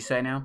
say now?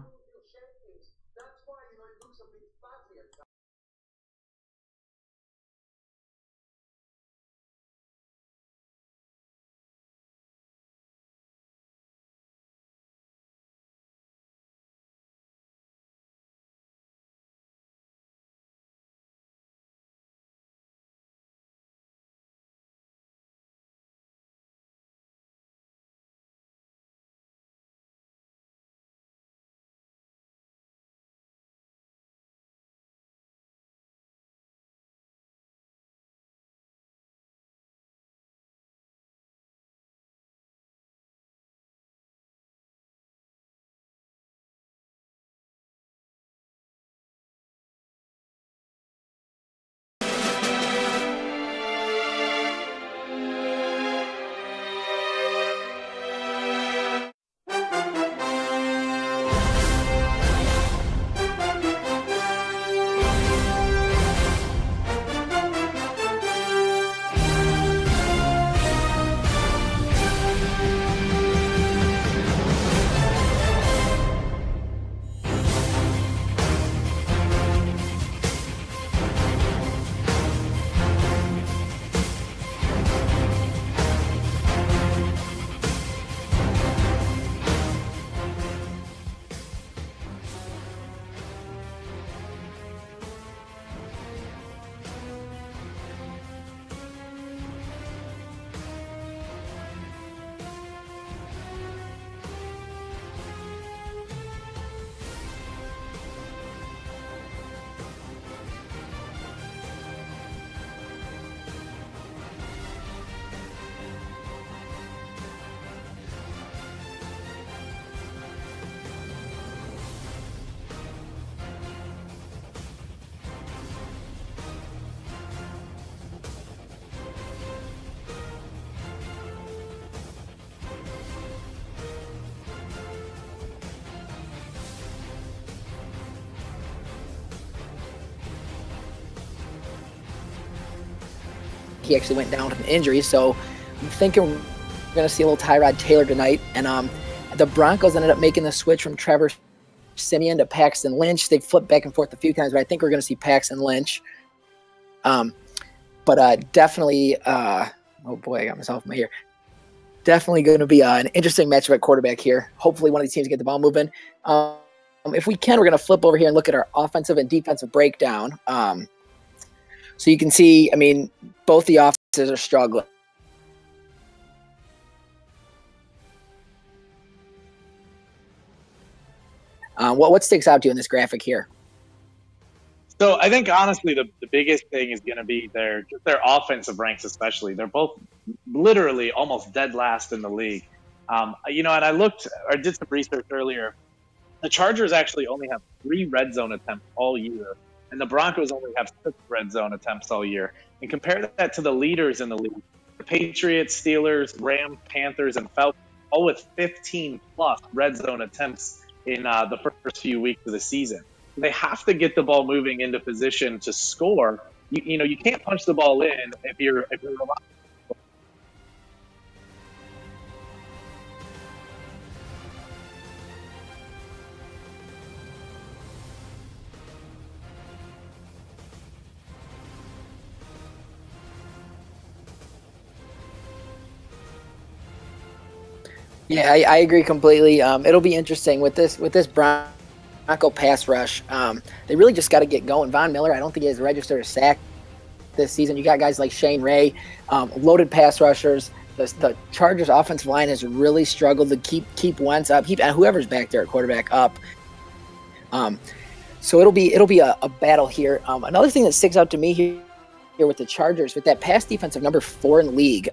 He actually went down with an injury, so I'm thinking we're going to see a little Tyrod Taylor tonight. And the Broncos ended up making the switch from Trevor Siemian to Paxton Lynch. They flipped back and forth a few times, but I think we're going to see Paxton Lynch. But definitely, oh boy, I got myself in my ear. Definitely going to be an interesting matchup at quarterback here. Hopefully one of these teams get the ball moving. If we can, we're going to flip over here and look at our offensive and defensive breakdown. So you can see, I mean, both the offenses are struggling. What sticks out to you in this graphic here? So I think, honestly, the biggest thing is going to be their offensive ranks especially. They're both literally almost dead last in the league. And I did some research earlier. The Chargers actually only have 3 red zone attempts all year, and the Broncos only have 6 red zone attempts all year. And compare that to the leaders in the league. The Patriots, Steelers, Rams, Panthers, and Falcons, all with 15-plus red zone attempts in the first few weeks of the season. They have to get the ball moving into position to score. You can't punch the ball in if you're relying. Yeah, I agree completely. It'll be interesting with this Bronco pass rush. They really just got to get going. Von Miller, I don't think he has registered a sack this season. You got guys like Shane Ray, loaded pass rushers. The Chargers' offensive line has really struggled to keep Wentz up, and whoever's back there at quarterback up. So it'll be a battle here. Another thing that sticks out to me here with the Chargers, with that pass defense of number 4 in the league.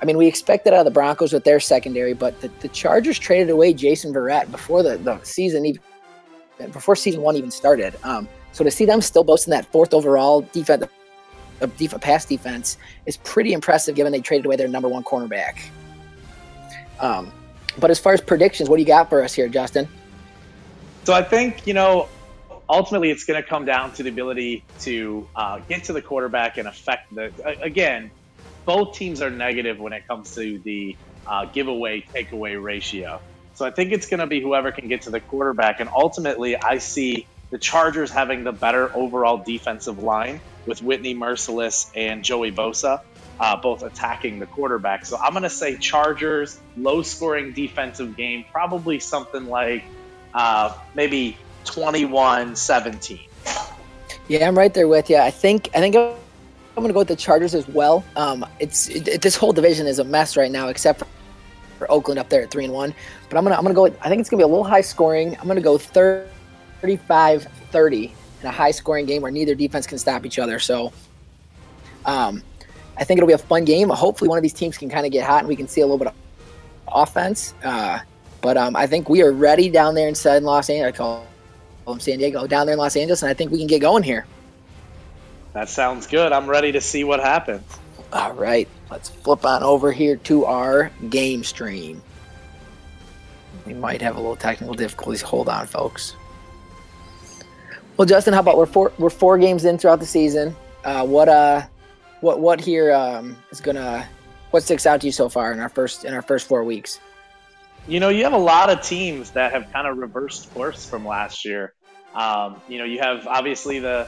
I mean, we expect that out of the Broncos with their secondary, but the Chargers traded away Jason Verrett before the season before season 1 even started. So to see them still boasting that 4th overall pass defense is pretty impressive, given they traded away their number 1 cornerback. But as far as predictions, what do you got for us here, Justin? So I think, ultimately it's going to come down to the ability to get to the quarterback and affect again, both teams are negative when it comes to the giveaway takeaway ratio. So I think it's going to be whoever can get to the quarterback. And ultimately, I see the Chargers having the better overall defensive line with Whitney Merciless and Joey Bosa both attacking the quarterback. So I'm going to say Chargers, low-scoring defensive game, probably something like maybe 21-17. Yeah, I'm right there with you. I think I'm going to go with the Chargers as well. This whole division is a mess right now, except for Oakland up there at 3-1. But I'm gonna go. I think it's gonna be a little high scoring. I'm gonna go 35-30 in a high scoring game where neither defense can stop each other. So, I think it'll be a fun game. Hopefully, one of these teams can kind of get hot and we can see a little bit of offense. But I think we are ready down there in Los Angeles. I call them San Diego, down there in Los Angeles, and I think we can get going here. That sounds good. I'm ready to see what happens. All right, let's flip on over here to our game stream. We might have a little technical difficulties. Hold on, folks. Well, Justin, how about we're four games in throughout the season? What here is gonna what sticks out to you so far in our first 4 weeks? You know, you have a lot of teams that have kind of reversed course from last year. You have obviously the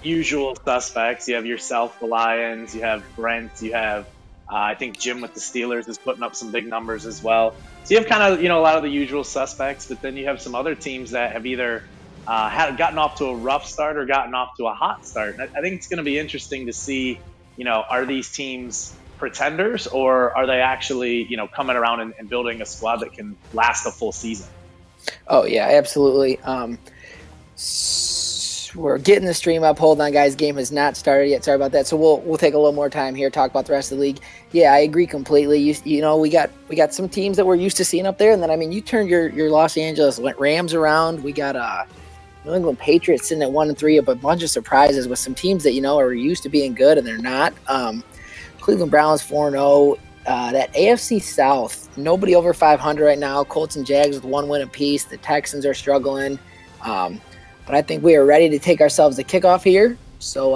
usual suspects. You have yourself, the Lions. You have Brent. You have, I think Jim with the Steelers is putting up some big numbers as well. So you have kind of, a lot of the usual suspects, but then you have some other teams that have either gotten off to a rough start or gotten off to a hot start. I think it's going to be interesting to see, are these teams pretenders or are they actually, coming around and building a squad that can last a full season? Oh, yeah, absolutely. We're getting the stream up. Hold on, guys. Game has not started yet. Sorry about that. So we'll take a little more time here, talk about the rest of the league. Yeah, I agree completely. We got some teams that we're used to seeing up there, and then you turned your Los Angeles Rams around. We got New England Patriots sitting at 1-3, but a bunch of surprises with some teams that are used to being good and they're not. Cleveland Browns 4-0. That AFC South, nobody over 500 right now. Colts and Jags with 1 win apiece. The Texans are struggling. But I think we are ready to take ourselves the kickoff here. So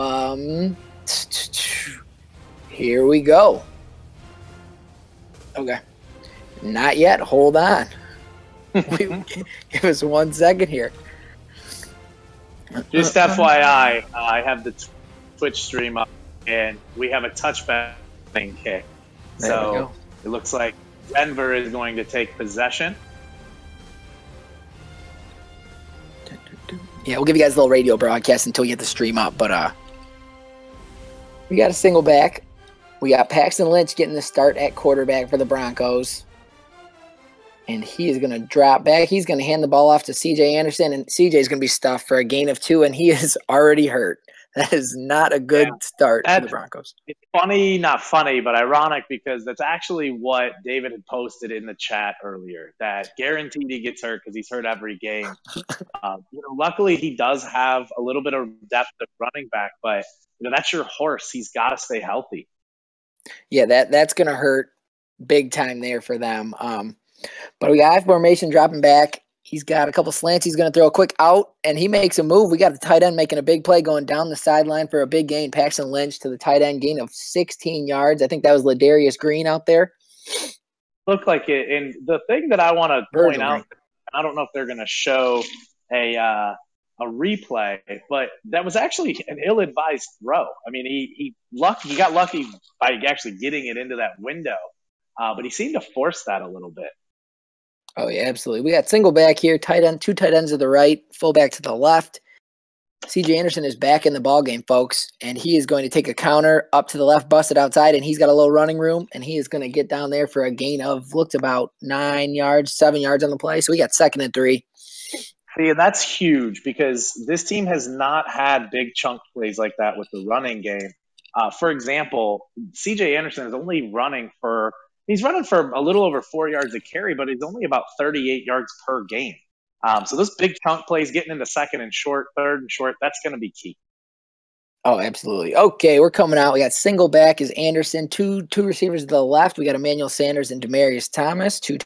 here we go. Okay. Not yet. Hold on. Give us 1 second here. Just FYI, I have the Twitch stream up, and we have a touchback kick. So it looks like Denver is going to take possession. Yeah, we'll give you guys a little radio broadcast until we get the stream up. But we got a single back. We got Paxton Lynch getting the start at quarterback for the Broncos. And he is going to drop back. He's going to hand the ball off to C.J. Anderson, and C.J. is going to be stuffed for a gain of 2, and he is already hurt. That is not a good start for the Broncos. It's funny, not funny, but ironic because that's actually what David had posted in the chat earlier, that guaranteed he gets hurt because he's hurt every game. Luckily, he does have a little bit of depth at running back, but that's your horse. He's got to stay healthy. Yeah, that's going to hurt big time there for them. But we got formation dropping back. He's got a couple slants. He's going to throw a quick out, and he makes a move. We got the tight end making a big play going down the sideline for a big gain. Paxton Lynch to the tight end, gain of 16 yards. I think that was Ladarius Green out there. Looked like it. And the thing that I want to point out, I don't know if they're going to show a replay, but that was actually an ill-advised throw. I mean, he got lucky by actually getting it into that window, but he seemed to force that a little bit. Oh, yeah, absolutely. We got single back here, tight end, 2 tight ends to the right, fullback to the left. C.J. Anderson is back in the ballgame, folks, and he is going to take a counter up to the left, busted outside, and he's got a little running room, and he is going to get down there for a gain of, looked about 7 yards on the play. So we got 2nd and 3. See, and that's huge because this team has not had big chunk plays like that with the running game. For example, C.J. Anderson is only running for – he's running for a little over 4 yards a carry, but he's only about 38 yards per game. So those big chunk plays, getting into 2nd and short, 3rd and short, that's going to be key. Oh, absolutely. Okay, we're coming out. We got single back is Anderson, two receivers to the left. We got Emmanuel Sanders and Demaryius Thomas, 2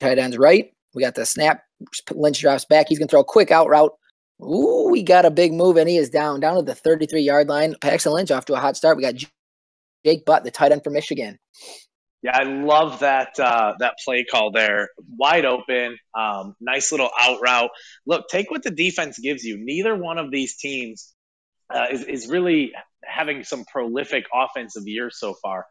tight ends right. We got the snap. Lynch drops back. He's going to throw a quick out route. Ooh, we got a big move, and he is down to the 33-yard line. Paxton Lynch off to a hot start. We got Jake Butt, the tight end from Michigan. Yeah, I love that play call there. Wide open, nice little out route. Look, take what the defense gives you. Neither one of these teams is really having some prolific offensive years so far,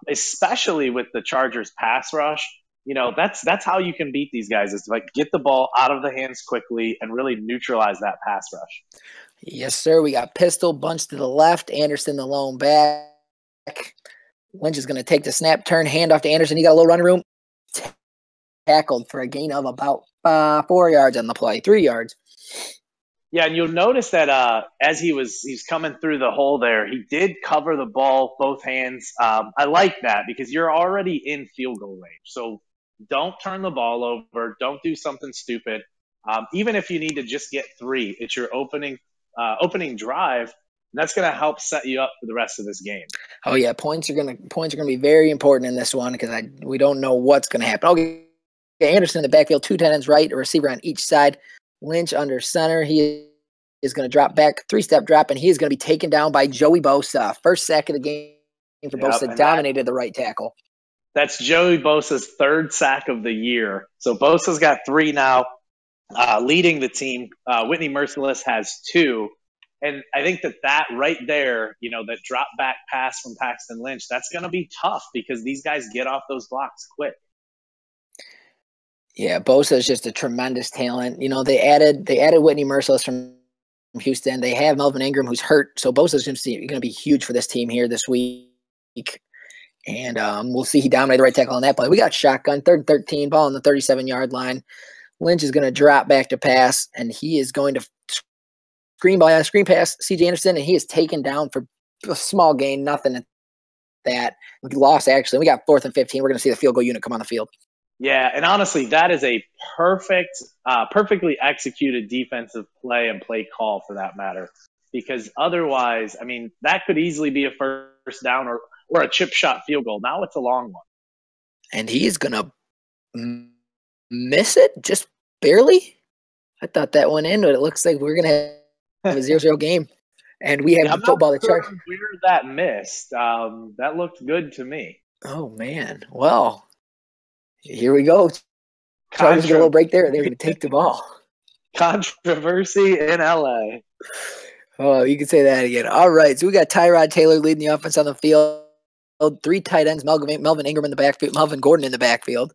especially with the Chargers pass rush. That's how you can beat these guys is like get the ball out of the hands quickly and really neutralize that pass rush. Yes, sir. We got pistol, bunch to the left, Anderson the lone back. Lynch is going to take the snap, turn, hand off to Anderson. He got a little running room. Tackled for a gain of about 4 yards on the play, 3 yards. Yeah, and you'll notice that as he's coming through the hole there, he did cover the ball both hands. I like that because you're already in field goal range. So don't turn the ball over. Don't do something stupid. Even if you need to just get 3, it's your opening drive. That's going to help set you up for the rest of this game. Oh yeah, points are gonna be very important in this one because we don't know what's going to happen. Okay, Anderson in the backfield, 2 tight ends right, a receiver on each side. Lynch under center. He is going to drop back, 3-step drop, and he is going to be taken down by Joey Bosa. First sack of the game for Bosa, dominated the right tackle. That's Joey Bosa's 3rd sack of the year. So Bosa's got 3 now, leading the team. Whitney Merciless has 2. And I think that right there, that drop back pass from Paxton Lynch, that's going to be tough because these guys get off those blocks quick. Yeah, Bosa is just a tremendous talent. They added Whitney Merciless from Houston. They have Melvin Ingram, who's hurt, so Bosa is going to be huge for this team here this week. And we'll see he dominated the right tackle on that play. We got shotgun, 3rd and 13, ball on the 37-yard line. Lynch is going to drop back to pass, and he is going to screen pass C.J. Anderson, and he is taken down for a small gain, nothing at that. We lost, actually. We got 4th and 15. We're going to see the field goal unit come on the field. Yeah, and honestly, that is a perfectly executed defensive play and play call for that matter. Because otherwise, that could easily be a first down or a chip shot field goal. Now it's a long one. And he's going to miss it just barely. I thought that went in, but it looks like we're going to have a 0-0 game. And we have the football that where that missed. That looked good to me. Oh, man. Well, here we go. Chargers get a little break there. They're going to take the ball. Controversy in LA. Oh, you can say that again. All right. So we got Tyrod Taylor leading the offense on the field. 3 tight ends, Melvin Ingram in the backfield, Melvin Gordon in the backfield.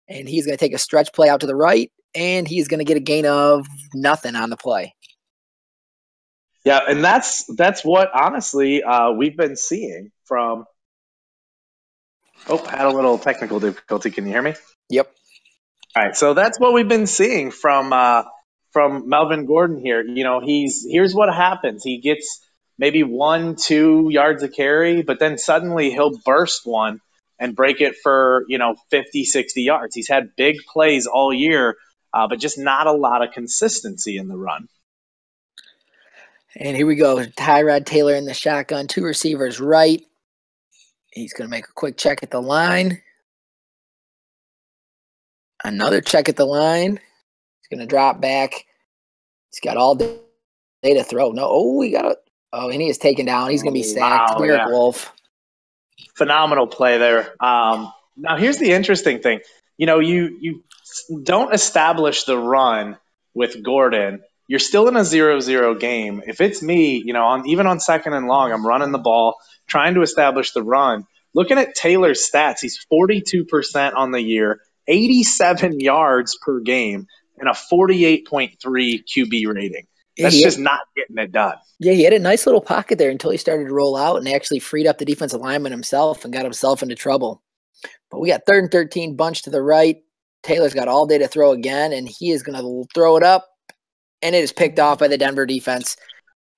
And he's going to take a stretch play out to the right, and he's going to get a gain of nothing on the play. Yeah, and that's what, honestly, we've been seeing from – had a little technical difficulty. Can you hear me? Yep. All right, so that's what we've been seeing from Melvin Gordon here. Here's what happens. He gets maybe 1-2 yards of carry, but then suddenly he'll burst one and break it for, 50, 60 yards. He's had big plays all year, but just not a lot of consistency in the run. And here we go. Tyrod Taylor in the shotgun, 2 receivers right. He's going to make a quick check at the line. Another check at the line. He's going to drop back. He's got all day to throw. And he is taken down. He's going to be sacked. Wow, Derek Wolfe. Phenomenal play there. Now, here's the interesting thing. You don't establish the run with Gordon. You're still in a 0-0 game. If it's me, even on 2nd and long, I'm running the ball, trying to establish the run. Looking at Taylor's stats, he's 42% on the year, 87 yards per game, and a 48.3 QB rating. That's just not getting it done. Yeah, he had a nice little pocket there until he started to roll out and actually freed up the defensive lineman himself and got himself into trouble. But we got 3rd and 13, bunch to the right. Taylor's got all day to throw again, and he is going to throw it up, and it is picked off by the Denver defense.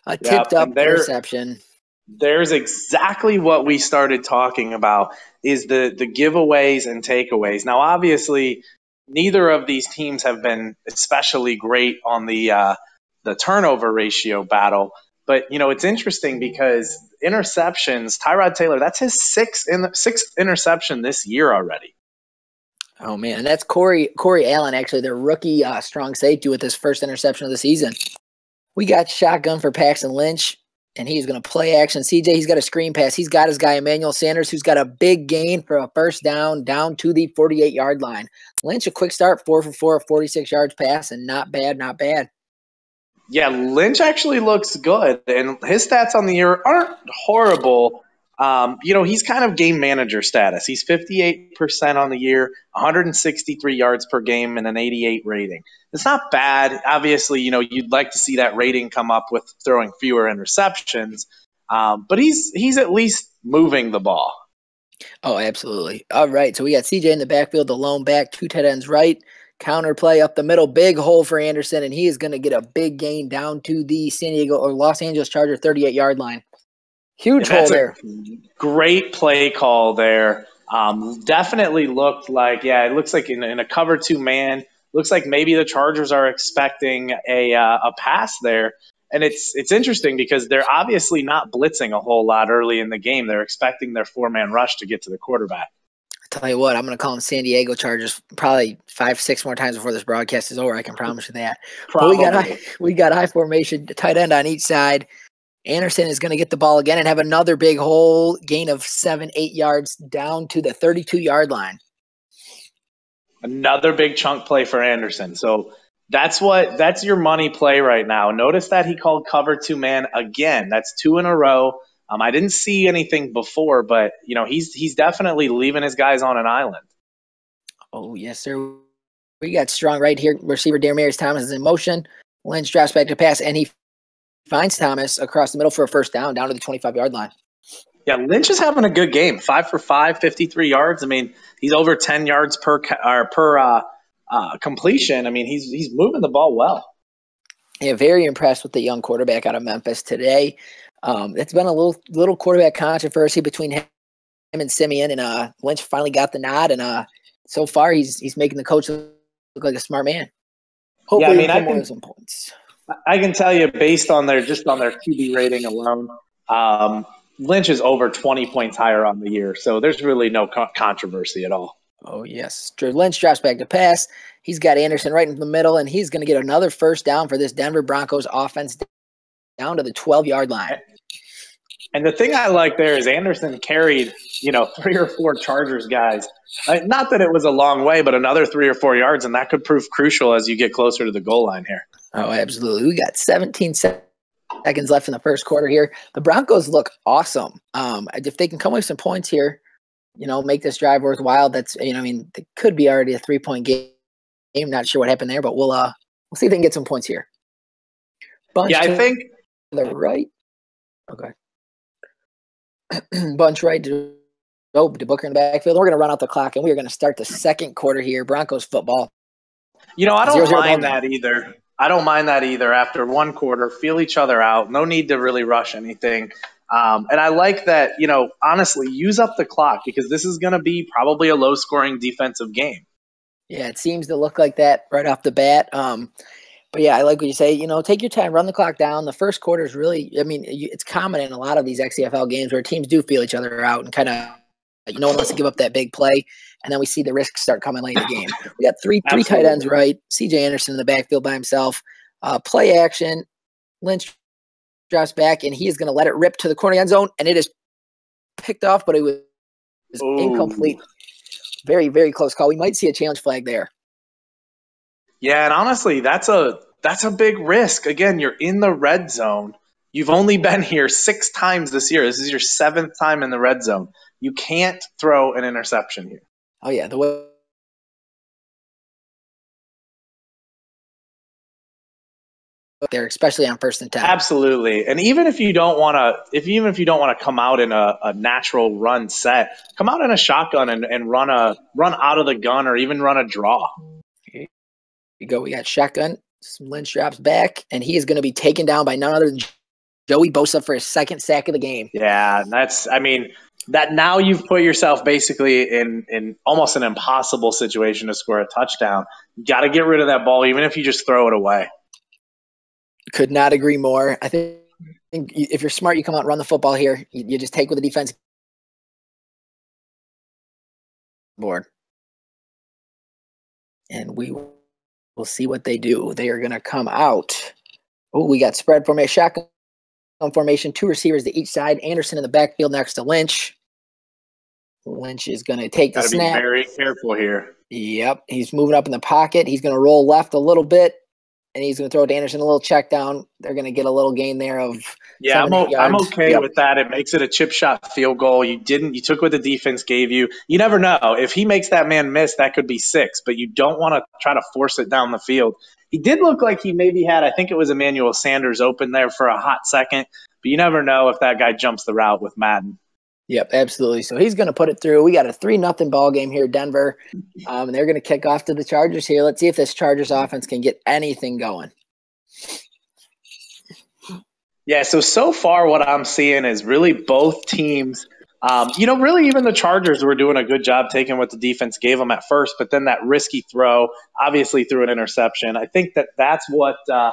A tipped-up interception. There's exactly what we started talking about is the giveaways and takeaways. Now, obviously, neither of these teams have been especially great on the turnover ratio battle. But, it's interesting because interceptions, Tyrod Taylor, that's his sixth interception this year already. Oh, man. And that's Corey Allen, actually, their rookie strong safety with his first interception of the season. We got shotgun for Paxton Lynch. And he's going to play action. CJ, he's got a screen pass. He's got his guy, Emmanuel Sanders, who's got a big gain for a first down to the 48-yard line. Lynch, a quick start, 4 for 4, 46 yards pass, and not bad, not bad. Yeah, Lynch actually looks good, and his stats on the year aren't horrible. He's kind of game manager status. He's 58% on the year, 163 yards per game, and an 88 rating. It's not bad. Obviously, you'd like to see that rating come up with throwing fewer interceptions, but he's at least moving the ball. Oh, absolutely. All right, so we got CJ in the backfield, the lone back, 2 tight ends right. Counter play up the middle, big hole for Anderson, and he is going to get a big gain down to the San Diego or Los Angeles Charger 38-yard line. Huge hole there. Great play call there. Definitely looked like, it looks like in a cover 2 man, looks like maybe the Chargers are expecting a pass there. And it's interesting because they're obviously not blitzing a whole lot early in the game. They're expecting their 4-man rush to get to the quarterback. Tell you what, I'm going to call them San Diego Chargers probably 5-6 more times before this broadcast is over. I can promise you that. But we got high formation, tight end on each side. Anderson is going to get the ball again and have another big hole, gain of 7-8 yards down to the 32-yard line. Another big chunk play for Anderson. So that's your money play right now. Notice that he called cover 2 man again. That's 2 in a row. I didn't see anything before, but he's definitely leaving his guys on an island. Oh yes, sir. We got strong right here. Receiver Demaryius Thomas is in motion. Lynch drops back to pass, and he finds Thomas across the middle for a first down to the 25-yard line. Yeah, Lynch is having a good game. 5 for 5, 53 yards. I mean, he's over 10 yards per completion. I mean, he's moving the ball well. Yeah, very impressed with the young quarterback out of Memphis today. It's been a little quarterback controversy between him and Simeon, and Lynch finally got the nod, and so far he's making the coach look like a smart man. Hopefully, I can some points. I can tell you, based on their QB rating alone, Lynch is over 20 points higher on the year, so there's really no controversy at all. Oh yes, Lynch drops back to pass. He's got Anderson right in the middle, and he's going to get another first down for this Denver Broncos offense down to the 12-yard line. And the thing I like there is Anderson carried, 3 or 4 Chargers guys. Not that it was a long way, but another 3 or 4 yards, and that could prove crucial as you get closer to the goal line here. Oh, absolutely. We got 17 seconds left in the first quarter here. The Broncos look awesome. If they can come with some points here, make this drive worthwhile. That's, it could be already a 3-point game. Not sure what happened there, but we'll see if they can get some points here. Bunch I think to the right. Okay. Bunch right to Booker in the backfield. We're going to run out the clock, and we're going to start the second quarter here. Broncos football. I don't mind that either. I don't mind that either. After one quarter, feel each other out. No need to really rush anything. And I like that, honestly, use up the clock because this is going to be probably a low-scoring defensive game. Yeah, it seems to look like that right off the bat. But yeah, I like what you say. Take your time, run the clock down. The first quarter is really, it's common in a lot of these XFL games where teams do feel each other out and kind of, no one wants to give up that big play. And then we see the risks start coming late in the game. We got three tight ends right. CJ Anderson in the backfield by himself. Play action. Lynch drops back, and he is going to let it rip to the corner end zone, and it is picked off, but it was incomplete. Very, very close call. We might see a challenge flag there. Yeah, and honestly, that's a big risk. Again, you're in the red zone. You've only been here 6 times this year. This is your 7th time in the red zone. You can't throw an interception here. Oh yeah, the way there, especially on 1st and 10. Absolutely, and even if you don't want to come out in a natural run set, come out in a shotgun and run out of the gun or even run a draw. Here you go. We got shotgun. Lynch drops back, and he is going to be taken down by none other than Joey Bosa for his 2nd sack of the game. Yeah, that now you've put yourself basically in almost an impossible situation to score a touchdown. You got to get rid of that ball, even if you just throw it away. Could not agree more. I think if you're smart, you come out and run the football here. You just take with the defense board. And we will see what they do. They are going to come out. Oh, we got spread formation. Shotgun formation, 2 receivers to each side. Anderson in the backfield next to Lynch. Lynch is going to take the snap. Got to be very careful here. Yep, he's moving up in the pocket. He's going to roll left a little bit, and he's going to throw to Anderson a little check down. They're going to get a little gain there of 7, 8 yards. I'm okay with that. It makes it a chip shot field goal. You took what the defense gave you. You never know. If he makes that man miss, that could be 6, but you don't want to try to force it down the field. He did look like he maybe had, I think it was Emmanuel Sanders open there for a hot second, but you never know if that guy jumps the route with Madden. Yep, absolutely. So he's going to put it through. We got a 3-0 ball game here, Denver, and they're going to kick off to the Chargers here. Let's see if this Chargers offense can get anything going. Yeah, so far what I'm seeing is really both teams, really even the Chargers were doing a good job taking what the defense gave them at first, but then that risky throw obviously threw an interception. I think that's what the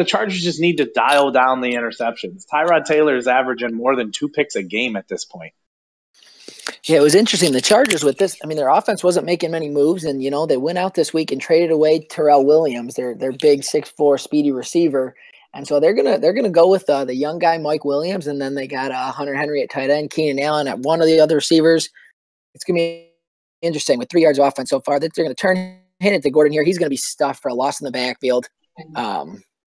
Chargers just need to dial down the interceptions. Tyrod Taylor is averaging more than 2 picks a game at this point. Yeah, it was interesting. The Chargers with this, their offense wasn't making many moves, and, they went out this week and traded away Terrell Williams, their big 6'4" speedy receiver. And so they're gonna go with the young guy Mike Williams, and then they got Hunter Henry at tight end, Keenan Allen at one of the other receivers. It's gonna be interesting with 3 yards of offense so far. That they're gonna hit it to Gordon here. He's gonna be stuffed for a loss in the backfield.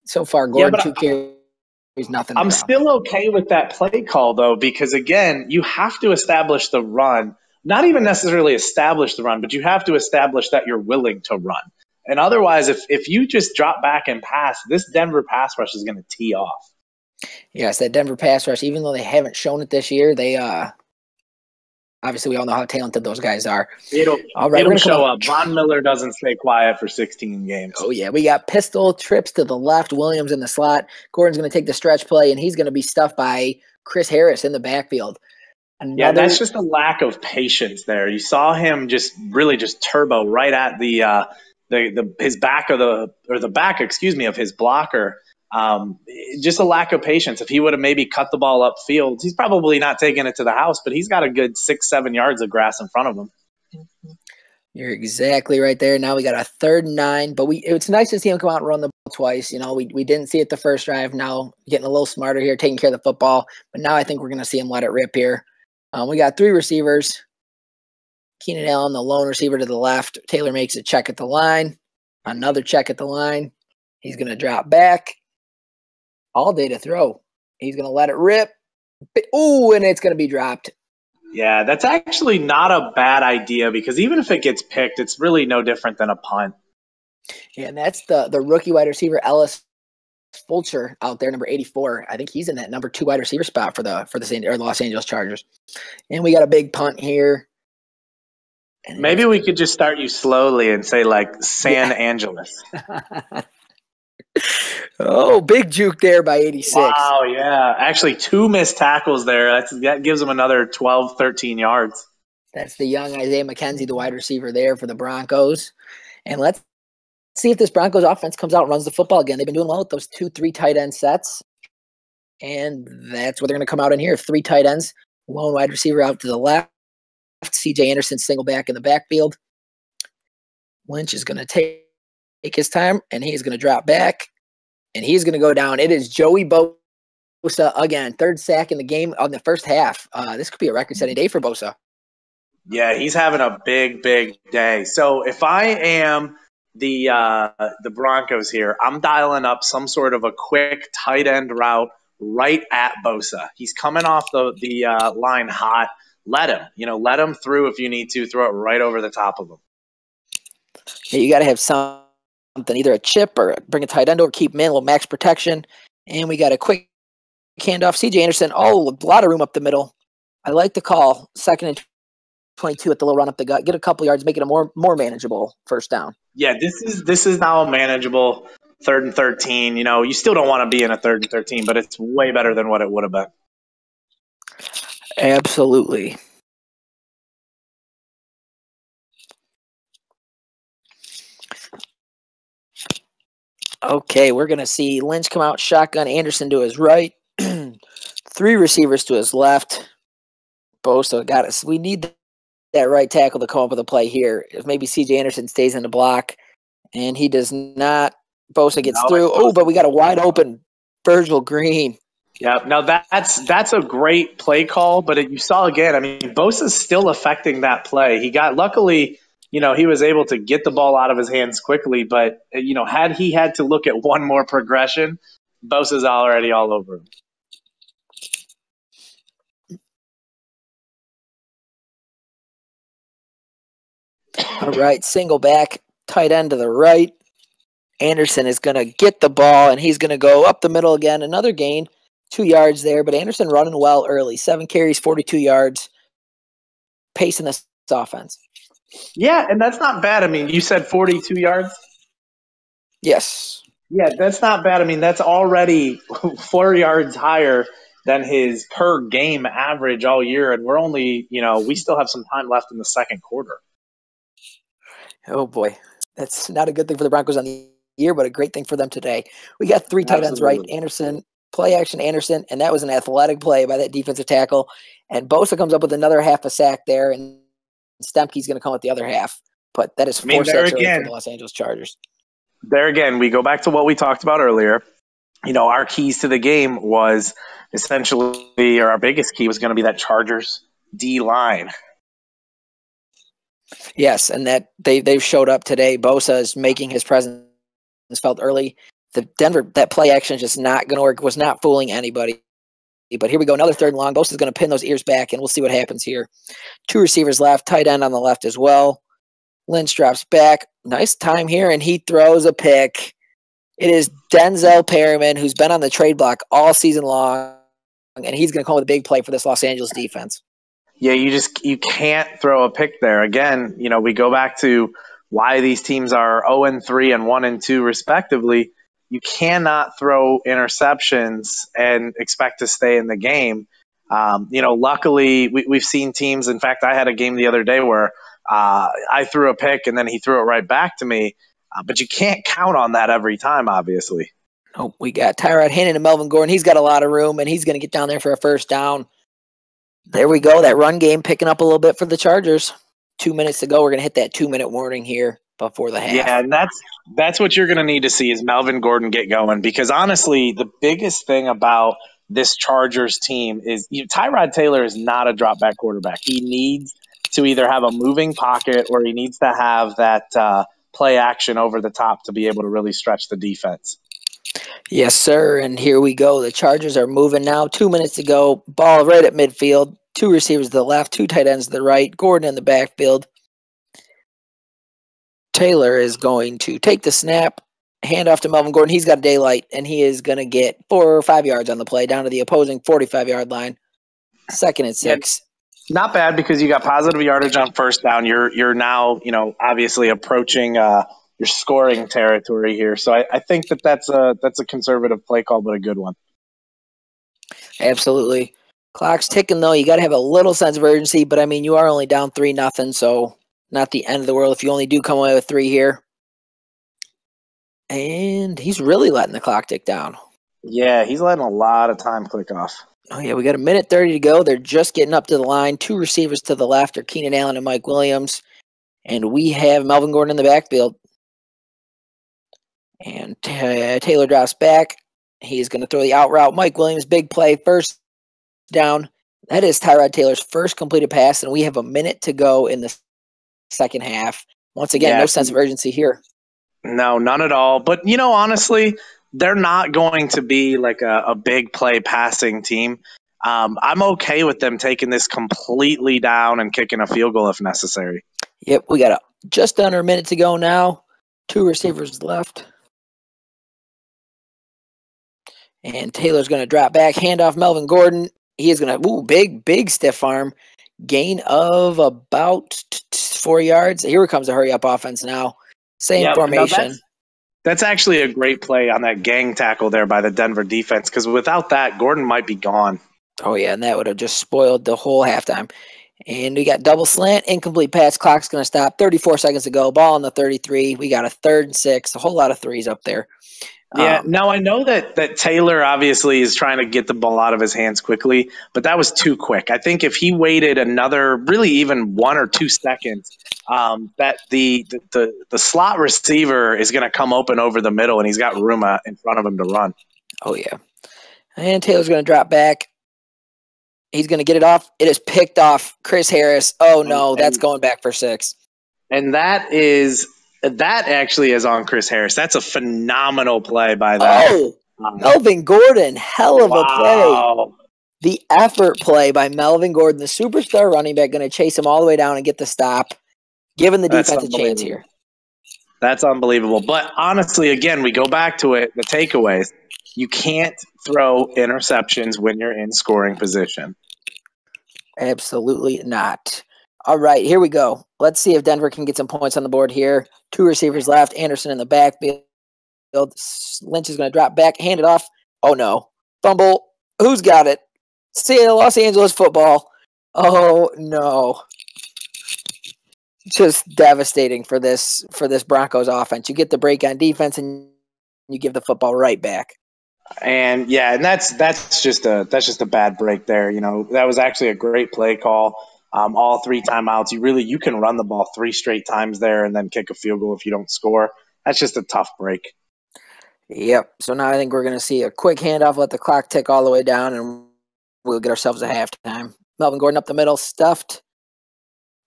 So far, Gordon 2 carries, nothing. I'm still okay with that play call though, because again, you have to establish the run. Not even necessarily establish the run, but you have to establish that you're willing to run. And otherwise, if you just drop back and pass, this Denver pass rush is going to tee off. Yes, that Denver pass rush, even though they haven't shown it this year, they obviously we all know how talented those guys are. It'll show up. Von Miller doesn't stay quiet for 16 games. Oh, yeah. We got pistol trips to the left, Williams in the slot. Gordon's going to take the stretch play, and he's going to be stuffed by Chris Harris in the backfield. Yeah, that's just a lack of patience there. You saw him just turbo right at his back of his blocker. Just a lack of patience. If he would have maybe cut the ball upfield, he's probably not taking it to the house, but he's got a good 6-7 yards of grass in front of him. You're exactly right there. Now we got a 3rd and 9, but it's nice to see him come out and run the ball twice. We didn't see it the first drive. Now getting a little smarter here, taking care of the football, but now I think we're going to see him let it rip here. We got 3 receivers. Keenan Allen, the lone receiver to the left. Taylor makes a check at the line. Another check at the line. He's going to drop back. All day to throw. He's going to let it rip. Ooh, and it's going to be dropped. Yeah, that's actually not a bad idea because even if it gets picked, it's really no different than a punt. Yeah, and that's the rookie wide receiver, Ellis Fulcher, out there, number 84. I think he's in that number 2 wide receiver spot for the Los Angeles Chargers. And we got a big punt here. And maybe we could just start you slowly and say like San Angeles. Oh, big juke there by 86. Wow, yeah. Actually, 2 missed tackles there. That gives them another 12, 13 yards. That's the young Isaiah McKenzie, the wide receiver there for the Broncos. And let's see if this Broncos offense comes out and runs the football again. They've been doing well with those 2-3 tight end sets. And that's what they're going to come out in here. 3 tight ends, lone wide receiver out to the left. CJ Anderson single back in the backfield. Lynch is going to take his time, and he's going to drop back, and he's going to go down. It is Joey Bosa again, 3rd sack in the game on the first half. This could be a record-setting day for Bosa. Yeah, he's having a big, big day. So if I am the Broncos here, I'm dialing up some sort of a quick tight end route right at Bosa. He's coming off the line hot. Let him him through if you need to. Throw it right over the top of him. Yeah, you got to have something, either a chip or bring a tight end over, keep him in, a little max protection. And we got a quick handoff. CJ Anderson, a lot of room up the middle. I like the call. 2nd and 22 at the little run up the gut. Get a couple yards, make it a more manageable first down. Yeah, this is now a manageable 3rd and 13. You still don't want to be in a 3rd and 13, but it's way better than what it would have been. Absolutely. Okay, we're going to see Lynch come out shotgun, Anderson to his right, 3 receivers to his left. Bosa got us. We need that right tackle to come up with a play here. If maybe CJ Anderson stays in the block, and he does not. Bosa gets through. Oh, but we got a wide open Virgil Green. Yeah, no, that's a great play call, but you saw again. I mean, Bosa's still affecting that play. He got luckily, he was able to get the ball out of his hands quickly. But had he had to look at one more progression, Bosa's already all over him. All right, single back, tight end to the right. Anderson is going to get the ball, and he's going to go up the middle again. Another gain, 2 yards there, but Anderson running well early. 7 carries, 42 yards, pacing this offense. Yeah, and that's not bad. I mean, you said 42 yards? Yes. Yeah, that's not bad. I mean, that's already 4 yards higher than his per game average all year, and we're only, we still have some time left in the second quarter. Oh, boy. That's not a good thing for the Broncos on the year, but a great thing for them today. We got 3 tight ends, right? Anderson, play action Anderson, and that was an athletic play by that defensive tackle. And Bosa comes up with another half a sack there, and Stempke's going to come with the other half. But that is 4 sacks for the Los Angeles Chargers. There again, we go back to what we talked about earlier. Our keys to the game was essentially, or our biggest key was going to be that Chargers D-line. Yes, and that they've showed up today. Bosa is making his presence felt early. The Denver, that play action is just not going to work. Was not fooling anybody. But here we go, another 3rd and long. Bosa's going to pin those ears back, and we'll see what happens here. 2 receivers left, tight end on the left as well. Lynch drops back. Nice time here, and he throws a pick. It is Denzel Perryman, who's been on the trade block all season long, and he's going to come with a big play for this Los Angeles defense. Yeah, you can't throw a pick there. Again, we go back to why these teams are 0-3 and 1-2 respectively. You cannot throw interceptions and expect to stay in the game. Luckily, we've seen teams. In fact, I had a game the other day where I threw a pick and then he threw it right back to me. But you can't count on that every time, obviously. Oh, we got Tyrod Hannon and Melvin Gordon. He's got a lot of room, and he's going to get down there for a first down. There we go. That run game picking up a little bit for the Chargers. 2 minutes to go. We're going to hit that 2-minute warning here before the half. Yeah, and that's what you're going to need to see is Melvin Gordon get going. Because honestly, the biggest thing about this Chargers team is Tyrod Taylor is not a drop back quarterback. He needs to either have a moving pocket or he needs to have that play action over the top to be able to really stretch the defense. Yes, sir. And here we go. The Chargers are moving now. 2 minutes to go. Ball right at midfield. 2 receivers to the left, 2 tight ends to the right. Gordon in the backfield. Taylor is going to take the snap, hand off to Melvin Gordon. He's got a daylight, and he is going to get 4 or 5 yards on the play down to the opposing 45-yard line. 2nd and 6. Yeah, not bad because you got positive yardage on first down. You're now, obviously approaching your scoring territory here. So I think that's a conservative play call, but a good one. Absolutely. Clock's ticking, though. You got to have a little sense of urgency, but, I mean, you are only down 3-0, so not the end of the world if you only do come away with 3 here. And he's really letting the clock tick down. Yeah, he's letting a lot of time click off. Oh, yeah, we got 1:30 to go. They're just getting up to the line. 2 receivers to the left are Keenan Allen and Mike Williams. And we have Melvin Gordon in the backfield. And Taylor drops back. He's going to throw the out route. Mike Williams, big play, first down. That is Tyrod Taylor's first completed pass, and we have 1 minute to go in the second half. Once again, no sense of urgency here. No, none at all. But, honestly, they're not going to be like a big play passing team. I'm okay with them taking this completely down and kicking a field goal if necessary. Yep, we got just under 1 minute to go now. 2 receivers left. And Taylor's going to drop back, hand off Melvin Gordon. He is going to, big stiff arm. Gain of about 4 yards. Here comes a hurry-up offense now. Same formation. No, that's actually a great play on that gang tackle there by the Denver defense, because without that, Gordon might be gone. Oh, yeah, and that would have just spoiled the whole halftime. And we got double slant, incomplete pass. Clock's going to stop. 34 seconds to go. Ball on the 33. We got a 3rd and 6. A whole lot of threes up there. Yeah, now I know that Taylor obviously is trying to get the ball out of his hands quickly, but that was too quick. I think if he waited another, really even 1 or 2 seconds, that the slot receiver is going to come open over the middle, and he's got room in front of him to run. Oh, yeah. And Taylor's going to drop back. He's going to get it off. It is picked off. Chris Harris. Oh, no, that's going back for 6. And that actually is on Chris Harris. That's a phenomenal play by that. Oh, Melvin Gordon. Hell of a play. The effort play by Melvin Gordon, the superstar running back, going to chase him all the way down and get the stop, giving the defense a chance here. That's unbelievable. But honestly, again, we go back to it, the takeaways. You can't throw interceptions when you're in scoring position. Absolutely not. All right, here we go. Let's see if Denver can get some points on the board here. 2 receivers left. Anderson in the backfield. Lynch is going to drop back, hand it off. Oh, no. Fumble. Who's got it? See Los Angeles football. Oh, no. Just devastating for this Broncos offense. You get the break on defense, and you give the football right back. And that's just a bad break there. You know, that was actually a great play call. All 3 timeouts. You can run the ball 3 straight times there and then kick a field goal if you don't score. That's just a tough break. Yep. So now I think we're going to see a quick handoff, let the clock tick all the way down, and we'll get ourselves a halftime. Melvin Gordon up the middle, stuffed.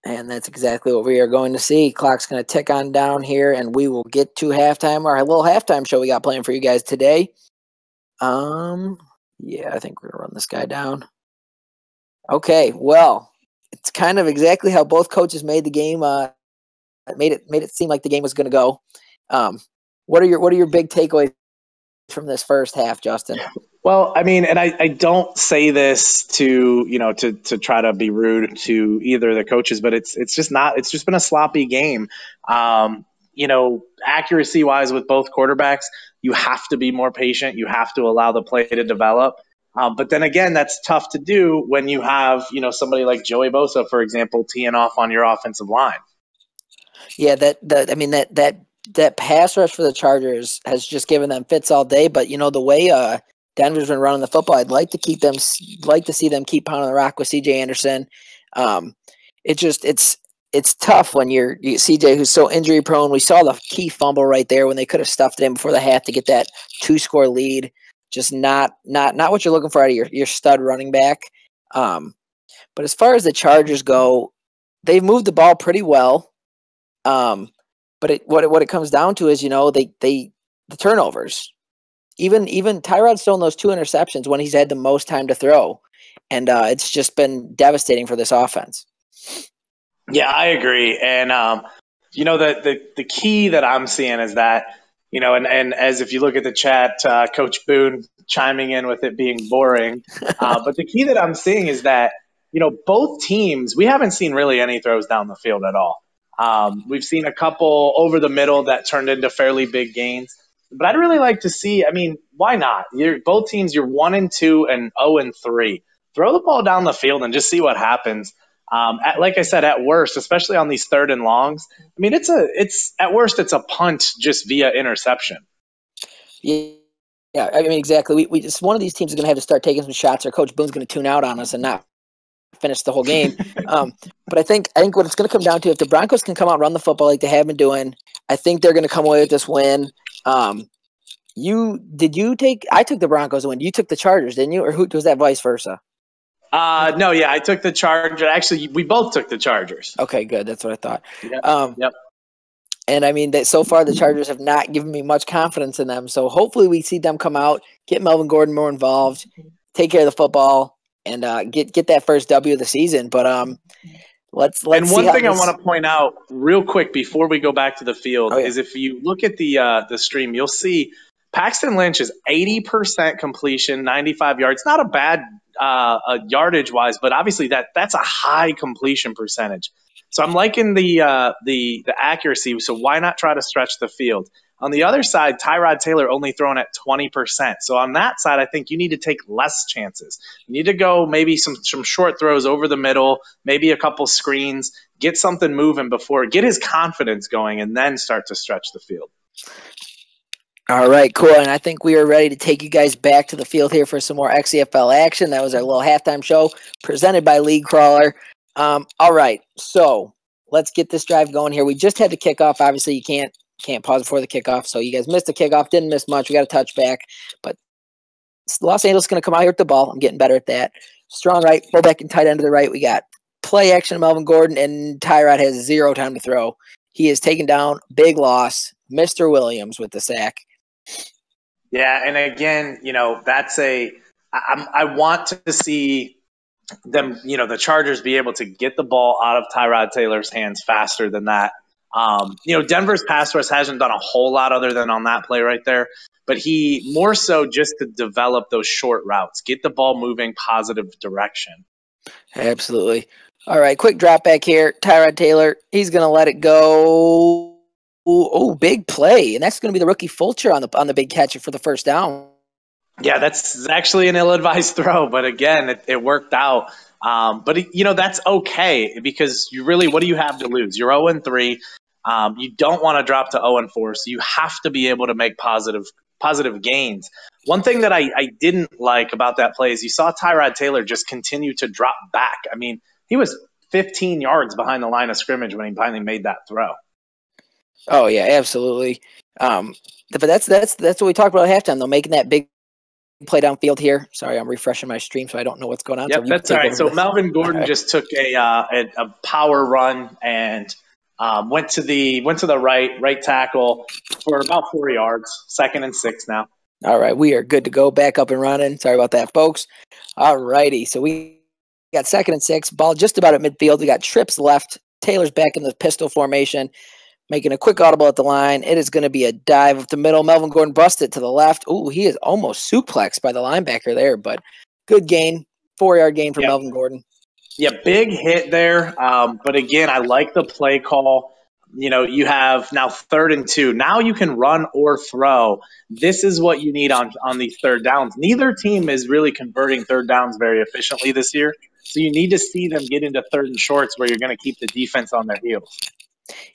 And that's exactly what we are going to see. Clock's going to tick on down here, and we will get to halftime, our little halftime show we got playing for you guys today. Yeah, I think we're going to run this guy down. Okay, well, it's kind of exactly how both coaches made the game. Made it seem like the game was going to go. What are your big takeaways from this first half, Justin? Well, I mean, and I don't say this to try to be rude to either of the coaches, but it's just been a sloppy game. Accuracy wise with both quarterbacks, you have to be more patient. You have to allow the play to develop. But then again, that's tough to do when you have, somebody like Joey Bosa, for example, teeing off on your offensive line. Yeah, that pass rush for the Chargers has just given them fits all day. But the way Denver's been running the football, I'd like to see them keep pounding the rock with CJ Anderson. It's tough when you're CJ, who's so injury prone. We saw the key fumble right there when they could have stuffed it in before the half to get that 2-score lead. Just not what you're looking for out of your stud running back. But as far as the Chargers go, they've moved the ball pretty well. But what it comes down to is, the turnovers. Even Tyrod's thrown those 2 interceptions when he's had the most time to throw. And it's just been devastating for this offense. Yeah, I agree. And, the key that I'm seeing is that, and as if you look at the chat, Coach Boone chiming in with it being boring. But the key that I'm seeing is that, both teams, we haven't seen really any throws down the field at all. We've seen a couple over the middle that turned into fairly big gains. But I'd really like to see, why not? Both teams, you're 1-2 and 0-3. Throw the ball down the field and just see what happens. Like I said, at worst, especially on these 3rd and longs, at worst it's a punt just via interception. Yeah, exactly. We just, one of these teams is going to have to start taking some shots, or Coach Boone's going to tune out on us and not finish the whole game. But I think what it's going to come down to, if the Broncos can come out and run the football like they have been doing, I think they're going to come away with this win. I took the Broncos to win. You took the Chargers, didn't you? Or was that vice versa? No, yeah, I took the Chargers. Actually, we both took the Chargers. Okay, good. That's what I thought. Yep. And so far the Chargers have not given me much confidence in them. So hopefully we see them come out, get Melvin Gordon more involved, take care of the football, and get that first W of the season. But let's. And one thing I want to point out real quick before we go back to the field is if you look at the stream, you'll see Paxton Lynch is 80% completion, 95 yards. Not a bad yardage wise, but obviously that's a high completion percentage. So I'm liking the accuracy. So why not try to stretch the field? On the other side, Tyrod Taylor only thrown at 20%. So on that side, I think you need to take less chances. You need to go maybe some short throws over the middle, maybe a couple screens, get something moving get his confidence going, and then start to stretch the field. All right, cool. And I think we are ready to take you guys back to the field here for some more XCFL action. That was our little halftime show presented by League Crawler. All right, so let's get this drive going here. We just had the kickoff. Obviously, you can't pause before the kickoff. So you guys missed the kickoff, didn't miss much. We got a touchback, but Los Angeles going to come out here with the ball. I'm getting better at that. Strong right, fullback and tight end to the right. We got play action of Melvin Gordon, and Tyrod has 0 time to throw. He is taken down. Big loss. Mr. Williams with the sack. Yeah, and again, that's I want to see them, the Chargers be able to get the ball out of Tyrod Taylor's hands faster than that. Denver's pass rush hasn't done a whole lot other than on that play right there, but he more so just to develop those short routes, get the ball moving positive direction. Absolutely. All right, quick drop back here. Tyrod Taylor, he's going to let it go. Oh, big play, and that's going to be the rookie Fulcher on the big catch for the first down. Yeah, that's actually an ill-advised throw, but again, it worked out. But that's okay because what do you have to lose? You're 0-3. You don't want to drop to 0-4, so you have to be able to make positive gains. One thing that I didn't like about that play is you saw Tyrod Taylor just continue to drop back. I mean, he was 15 yards behind the line of scrimmage when he finally made that throw. Oh yeah, absolutely. But that's what we talked about at halftime, though, making that big play downfield here. Sorry, I'm refreshing my stream, so I don't know what's going on. Yep, so that's all right. So Melvin Gordon just took a power run and went to the right tackle for about 4 yards. 2nd and 6 now. All right, we are good to go. Back up and running. Sorry about that, folks. All righty, so we got 2nd and 6. Ball just about at midfield. We got trips left. Taylor's back in the pistol formation, making a quick audible at the line. It is going to be a dive up the middle. Melvin Gordon busted to the left. Ooh, he is almost suplexed by the linebacker there, but good gain. 4-yard gain for Melvin Gordon. Yeah, big hit there. But again, I like the play call. You have now 3rd and 2. Now you can run or throw. This is what you need on these 3rd downs. Neither team is really converting 3rd downs very efficiently this year. So you need to see them get into 3rd and shorts where you're going to keep the defense on their heels.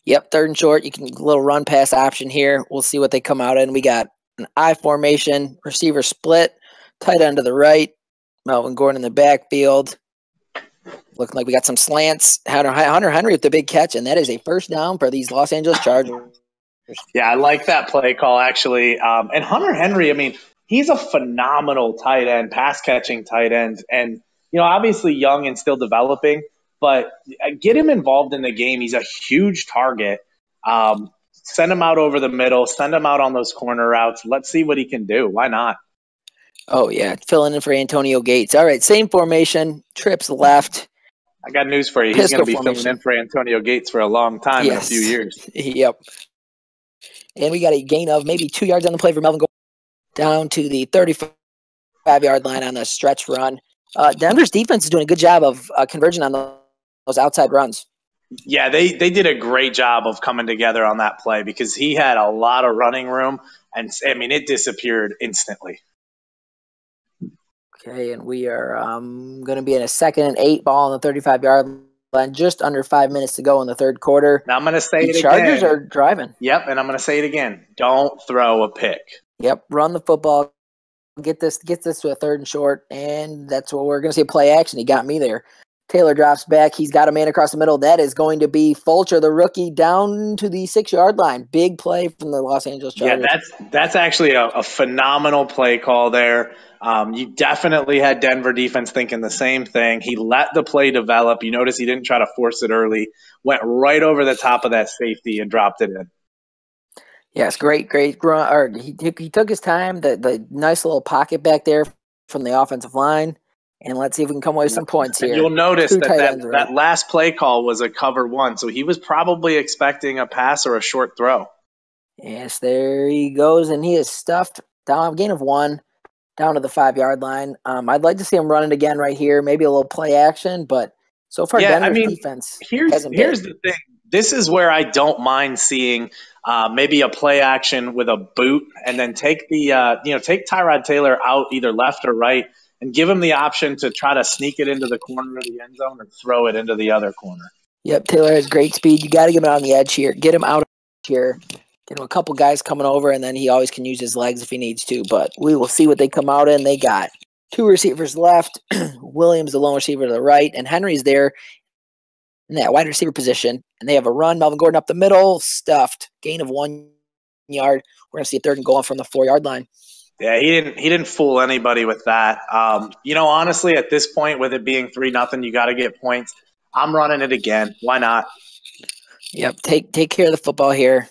Yep, 3rd and short. You can little run pass option here. We'll see what they come out in. We got an I formation, receiver split, tight end to the right, Melvin Gordon in the backfield. Looking like we got some slants. Hunter Henry with the big catch, and that is a first down for these Los Angeles Chargers. Yeah, I like that play call, actually. And Hunter Henry, I mean, he's a phenomenal tight end, pass-catching tight end. And, obviously young and still developing, but get him involved in the game. He's a huge target. Send him out over the middle. Send him out on those corner routes. Let's see what he can do. Why not? Oh, yeah, filling in for Antonio Gates. All right, same formation, trips left. I got news for you. He's going to be filling in for Antonio Gates for a long time in a few years. Yep. And we got a gain of maybe 2 yards on the play for Melvin Gordon down to the 35-yard line on the stretch run. Denver's defense is doing a good job of converging on those outside runs. Yeah, they did a great job of coming together on that play because he had a lot of running room, and, I mean, it disappeared instantly. Okay, and we are going to be in a 2nd and 8 ball on the 35-yard line, just under 5 minutes to go in the 3rd quarter. Now I'm going to say it again. Chargers are driving. Yep, and I'm going to say it again. Don't throw a pick. Yep, run the football. Get this to a 3rd and short, and that's what we're going to see. Play action. He got me there. Taylor drops back. He's got a man across the middle. That is going to be Fulcher, the rookie, down to the 6-yard line. Big play from the Los Angeles Chargers. Yeah, that's actually a phenomenal play call there. You definitely had Denver defense thinking the same thing. He let the play develop. You notice he didn't try to force it early. Went right over the top of that safety and dropped it in. Yes, great run. He took his time. The nice little pocket back there from the offensive line. And let's see if we can come away with some points here. And you'll notice that last play call was a cover 1, so he was probably expecting a pass or a short throw. Yes, there he goes, and he is stuffed down. Gain of 1, down to the 5-yard line. I'd like to see him running again right here, maybe a little play action, but so far Denver's defense hasn't been. Here's the thing. This is where I don't mind seeing maybe a play action with a boot, and then take take Tyrod Taylor out either left or right, and give him the option to try to sneak it into the corner of the end zone or throw it into the other corner. Yep, Taylor has great speed. You got to get him on the edge here. Get him out here. Get him a couple guys coming over, and then he always can use his legs if he needs to. But we will see what they come out in. They got 2 receivers left. Williams, the lone receiver to the right, and Henry's there in that wide receiver position. And they have a run. Melvin Gordon up the middle, stuffed. Gain of 1 yard. We're going to see a 3rd and goal from the 4-yard line. Yeah, he didn't fool anybody with that. Honestly, at this point, with it being 3-0, you got to get points. I'm running it again. Why not? Yep, take care of the football here.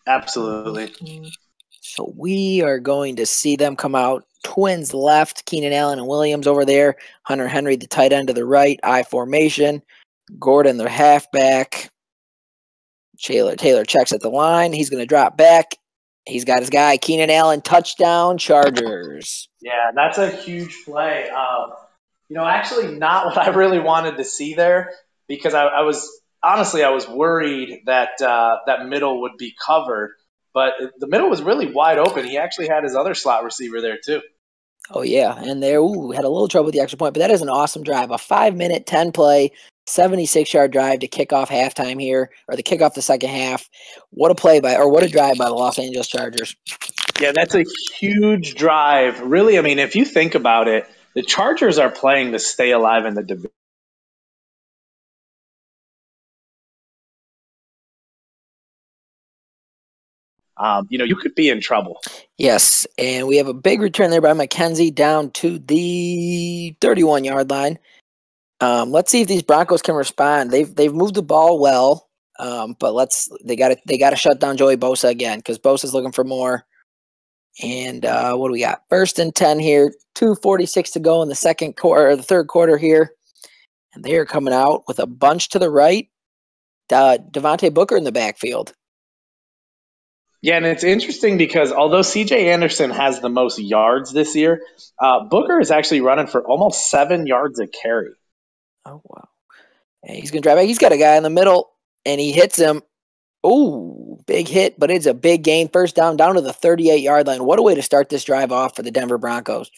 Absolutely. So we are going to see them come out. Twins left, Keenan Allen and Williams over there. Hunter Henry, the tight end to the right, I formation. Gordon, the halfback. Taylor checks at the line. He's going to drop back. He's got his guy, Keenan Allen, touchdown, Chargers. Yeah, that's a huge play. Actually, not what I really wanted to see there, because I was worried that that middle would be covered, but the middle was really wide open. He actually had his other slot receiver there too. Oh, yeah, and there, had a little trouble with the extra point, but that is an awesome drive. A 5-minute, 10-play, 76-yard drive to kick off halftime here, or to kick off the second half. What a what a drive by the Los Angeles Chargers. Yeah, that's a huge drive. Really, I mean, if you think about it, the Chargers are playing to stay alive in the division. You could be in trouble. Yes, and we have a big return there by McKenzie down to the 31-yard line. Let's see if these Broncos can respond. They've moved the ball well, but they got to shut down Joey Bosa again, because Bosa's looking for more. And what do we got? 1st and 10 here. 2:46 to go in the the third quarter here, and they are coming out with a bunch to the right. Devontae Booker in the backfield. Yeah, and it's interesting because although C.J. Anderson has the most yards this year, Booker is actually running for almost 7 yards a carry. Oh, wow. And he's going to drive back. He's got a guy in the middle, and he hits him. Ooh, big hit, but it's a big gain. First down to the 38-yard line. What a way to start this drive off for the Denver Broncos.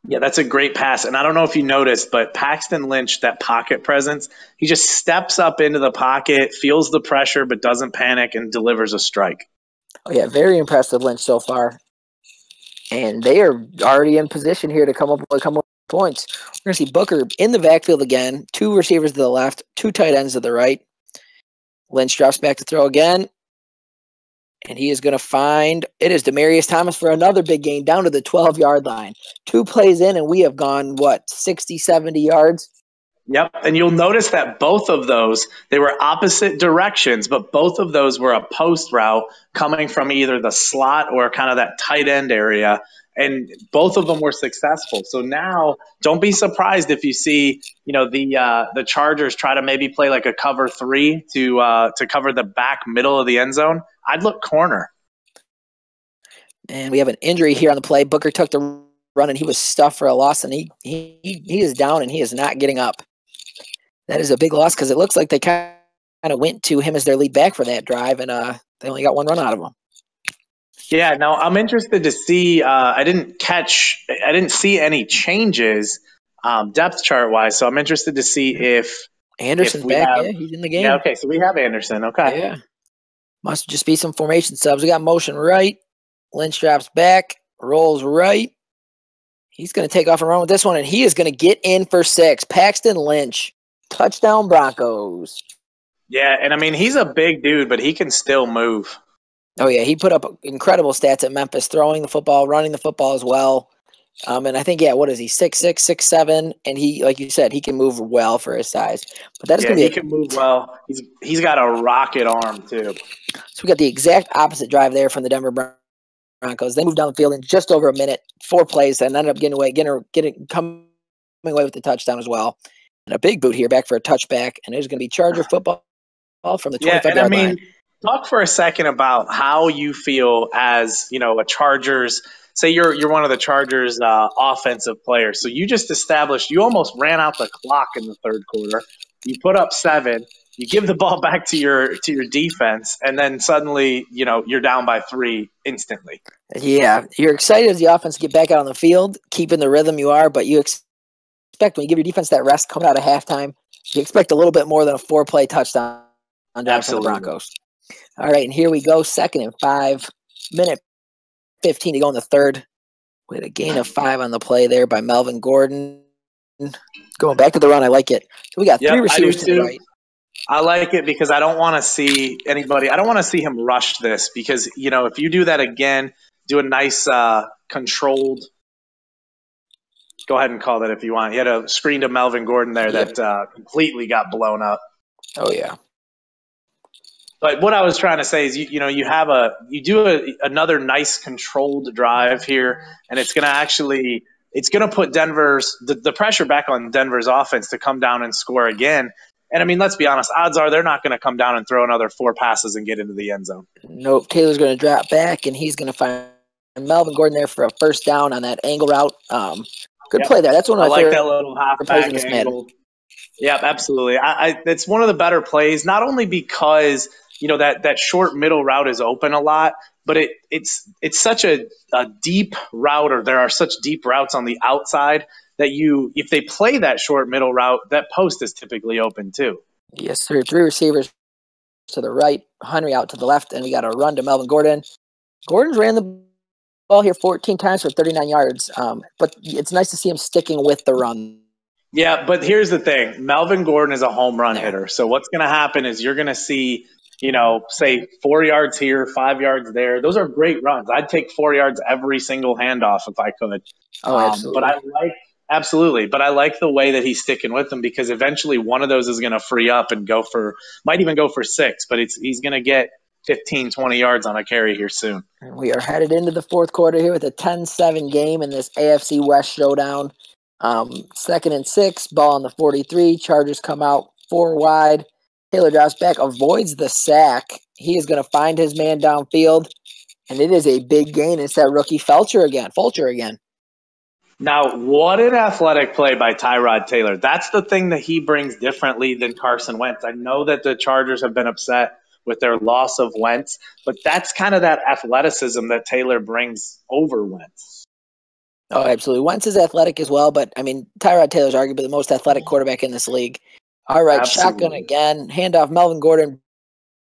Yeah, that's a great pass. And I don't know if you noticed, but Paxton Lynch, that pocket presence, he just steps up into the pocket, feels the pressure, but doesn't panic, and delivers a strike. Oh, yeah, very impressive, Lynch, so far. And they are already in position here to come up with points. We're going to see Booker in the backfield again. 2 receivers to the left, 2 tight ends to the right. Lynch drops back to throw again. And he is going to find, it is Demaryius Thomas for another big gain down to the 12-yard line. 2 plays in, and we have gone, 60, 70 yards? Yep, and you'll notice that both of those, they were opposite directions, but both of those were a post route coming from either the slot or kind of that tight end area, and both of them were successful. So now, don't be surprised if you see, the Chargers try to maybe play like a cover 3 to cover the back middle of the end zone. I'd look corner. And we have an injury here on the play. Booker took the run, and he was stuffed for a loss, and he is down, and he is not getting up. That is a big loss, because it looks like they kind of went to him as their lead back for that drive, and they only got 1 run out of him. Yeah, no, I'm interested to see. I didn't see any changes depth chart wise, so I'm interested to see if Anderson's back. Yeah, he's in the game. Yeah, okay, so we have Anderson. Okay, yeah, must just be some formation subs. We got motion right. Lynch drops back, rolls right. He's going to take off and run with this one, and he is going to get in for 6. Paxton Lynch. Touchdown Broncos. Yeah, and I mean, he's a big dude, but he can still move. Oh, yeah, he put up incredible stats at Memphis, throwing the football, running the football as well. And I think, what is he, 6'6", 6'7", and he, like you said, he can move well for his size. But that's going to be he can move well. He's got a rocket arm, too. So we got the exact opposite drive there from the Denver Broncos. They moved down the field in just over a minute, 4 plays, and ended up coming away with the touchdown as well. And a big boot here, back for a touchback, and there's going to be Charger football from the 25-yard line. Talk for a second about how you feel as, a Chargers. Say you're one of the Chargers' offensive players. So you just established, you almost ran out the clock in the third quarter. You put up 7. You give the ball back to your defense, and then suddenly, you're down by 3 instantly. Yeah, you're excited as the offense get back out on the field, keeping the rhythm you are, but you expect when you give your defense that rest coming out of halftime, you expect a little bit more than a 4-play touchdown drive from the Broncos. All right, and here we go. 2nd and 5, minute 15 to go in the third. We had a gain of 5 on the play there by Melvin Gordon. Going back to the run, I like it. So we got 3 receivers to the right. I like it because I don't want to see anybody. I don't want to see him rush this because, if you do that again, do a nice controlled. Go ahead and call that if you want. He had a screen to Melvin Gordon there that completely got blown up. Oh yeah. But what I was trying to say is, you do another nice controlled drive here, and it's going to put Denver's the pressure back on Denver's offense to come down and score again. And I mean, let's be honest, odds are they're not going to come down and throw another 4 passes and get into the end zone. Nope. Taylor's going to drop back, and he's going to find Melvin Gordon there for a first down on that angle route. Good play there. That's one of my favorite. I like that little halfback angle. Yeah, absolutely. It's one of the better plays, not only because that short middle route is open a lot, but it's such a deep route, or there are such deep routes on the outside that if they play that short middle route, that post is typically open too. Yes, sir. 3 receivers to the right, Henry out to the left, and we got a run to Melvin Gordon. Gordon's ran the ball here 14 times for 39 yards, but it's nice to see him sticking with the run. Yeah, but here's the thing. Melvin Gordon is a home run hitter. So what's going to happen is you're going to see, say 4 yards here, 5 yards there. Those are great runs. I'd take 4 yards every single handoff if I could. Oh, absolutely. But I like the way that he's sticking with them, because eventually one of those is going to free up and might even go for 6, but he's going to get 15, 20 yards on a carry here soon. And we are headed into the fourth quarter here with a 10-7 game in this AFC West showdown. 2nd and 6, ball on the 43. Chargers come out 4 wide. Taylor drops back, avoids the sack. He is going to find his man downfield, and it is a big gain. It's that rookie Fulcher again. Now, what an athletic play by Tyrod Taylor. That's the thing that he brings differently than Carson Wentz. I know that the Chargers have been upset with their loss of Wentz, but that's kind of that athleticism that Taylor brings over Wentz. Oh, absolutely. Wentz is athletic as well, but, I mean, Tyrod Taylor's arguably the most athletic quarterback in this league. All right, absolutely. Shotgun again. Handoff, Melvin Gordon.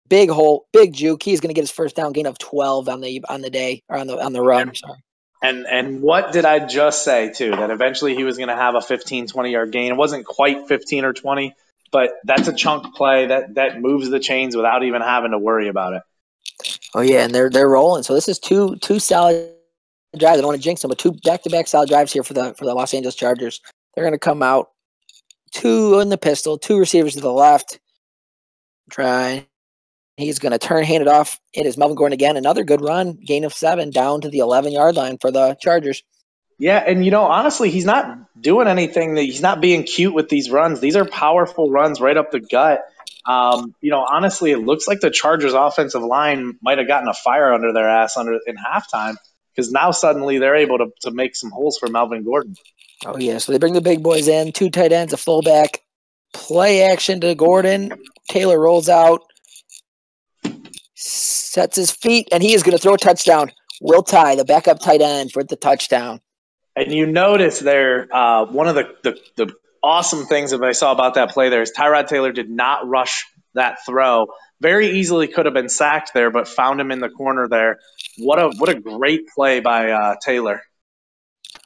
Big hole, big juke. He's going to get his first down gain of 12 on the day, or on the run. Sorry. And what did I just say, too? That eventually he was going to have a 15, 20-yard gain. It wasn't quite 15 or 20, but that's a chunk play that moves the chains without even having to worry about it. Oh, yeah, and they're rolling. So this is two solid drives. I don't want to jinx them, but 2 back-to-back solid drives here for the Los Angeles Chargers. They're going to come out 2 in the pistol, 2 receivers to the left. Try. He's going to turn, hand it off. It is Melvin Gordon again. Another good run, gain of 7 down to the 11-yard line for the Chargers. Yeah, and honestly, he's not doing anything. He's not being cute with these runs. These are powerful runs right up the gut. Honestly, it looks like the Chargers' offensive line might have gotten a fire under their ass in halftime, because now suddenly they're able to make some holes for Melvin Gordon. Oh, yeah, so they bring the big boys in, 2 tight ends, a fullback. Play action to Gordon. Taylor rolls out, sets his feet, and he is going to throw a touchdown. Will Tye, the backup tight end, for the touchdown. And you notice there, one of the awesome things that I saw about that play there is Tyrod Taylor did not rush that throw. Very easily could have been sacked there, but found him in the corner there. What a great play by Taylor.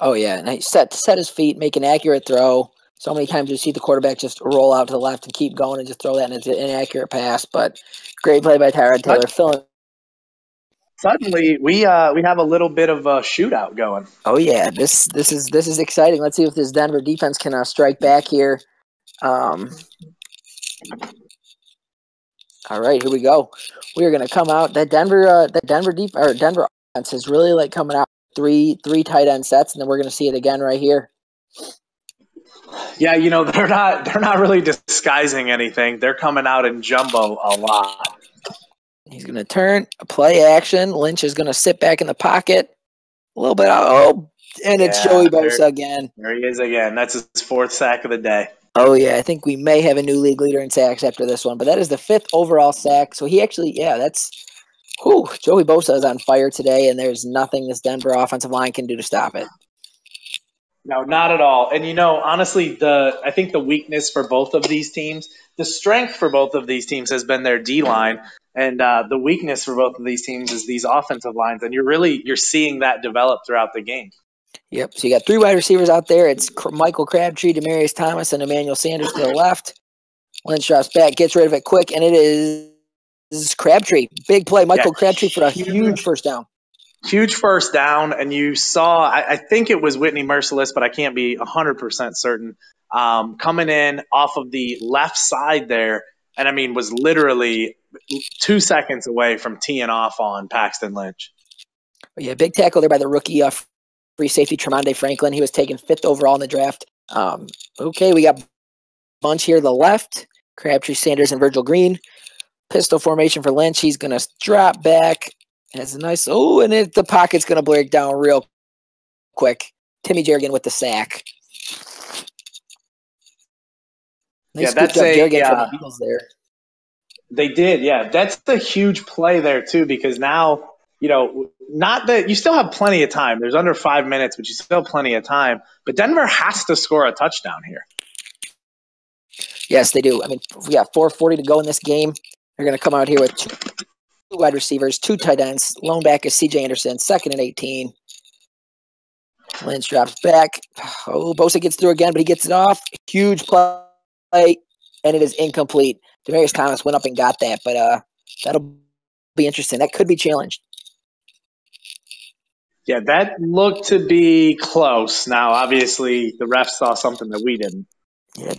Oh, yeah, and he set his feet, make an accurate throw. So many times you see the quarterback just roll out to the left and keep going and just throw that, and it's an inaccurate pass. But great play by Tyrod Taylor. Suddenly, we have a little bit of a shootout going. Oh yeah, this is exciting. Let's see if this Denver defense can strike back here. All right, here we go. We are going to come out. That Denver offense is really coming out three tight end sets, and then we're going to see it again right here. Yeah, they're not really disguising anything. They're coming out in jumbo a lot. He's going to turn, play action. Lynch is going to sit back in the pocket a little bit. And it's Joey Bosa again. There he is again. That's his 4th sack of the day. Oh, yeah. I think we may have a new league leader in sacks after this one. But that is the 5th overall sack. So he actually, Joey Bosa is on fire today, and there's nothing this Denver offensive line can do to stop it. No, not at all. And, honestly, I think the weakness for both of these teams, the strength for both of these teams has been their D-line. And the weakness for both of these teams is these offensive lines. And you're seeing that develop throughout the game. Yep. So you got 3 wide receivers out there. It's Michael Crabtree, Demaryius Thomas, and Emmanuel Sanders to the left. Lynch drops back, gets rid of it quick, and it is Crabtree. Big play. Michael Crabtree for a huge first down. huge first down, and you saw, I think it was Whitney Merciless, but I can't be 100% certain, coming in off of the left side there, and I mean, was literally 2 seconds away from teeing off on Paxton Lynch. Yeah, big tackle there by the rookie free safety Tremonde Franklin. He was taken 5th overall in the draft. Okay, we got bunch here to the left. Crabtree, Sanders, and Virgil Green. Pistol formation for Lynch. He's going to drop back. Has a nice, and the pocket's going to break down real quick. Timmy Jerrigan with the sack. Nice that's Jerrigan for the Eagles there. They did, yeah. That's the huge play there, too, because now, not that you still have plenty of time. There's under 5 minutes, but you still have plenty of time. But Denver has to score a touchdown here. Yes, they do. I mean, we got 4:40 to go in this game. They're going to come out here with 2 wide receivers, 2 tight ends. Lone back is C.J. Anderson, 2nd and 18. Lynch drops back. Bosa gets through again, but he gets it off. Huge play, and it is incomplete. Demaryius Thomas went up and got that, but that'll be interesting. That could be challenged. Yeah, that looked to be close. Now, obviously, the refs saw something that we didn't. Yeah.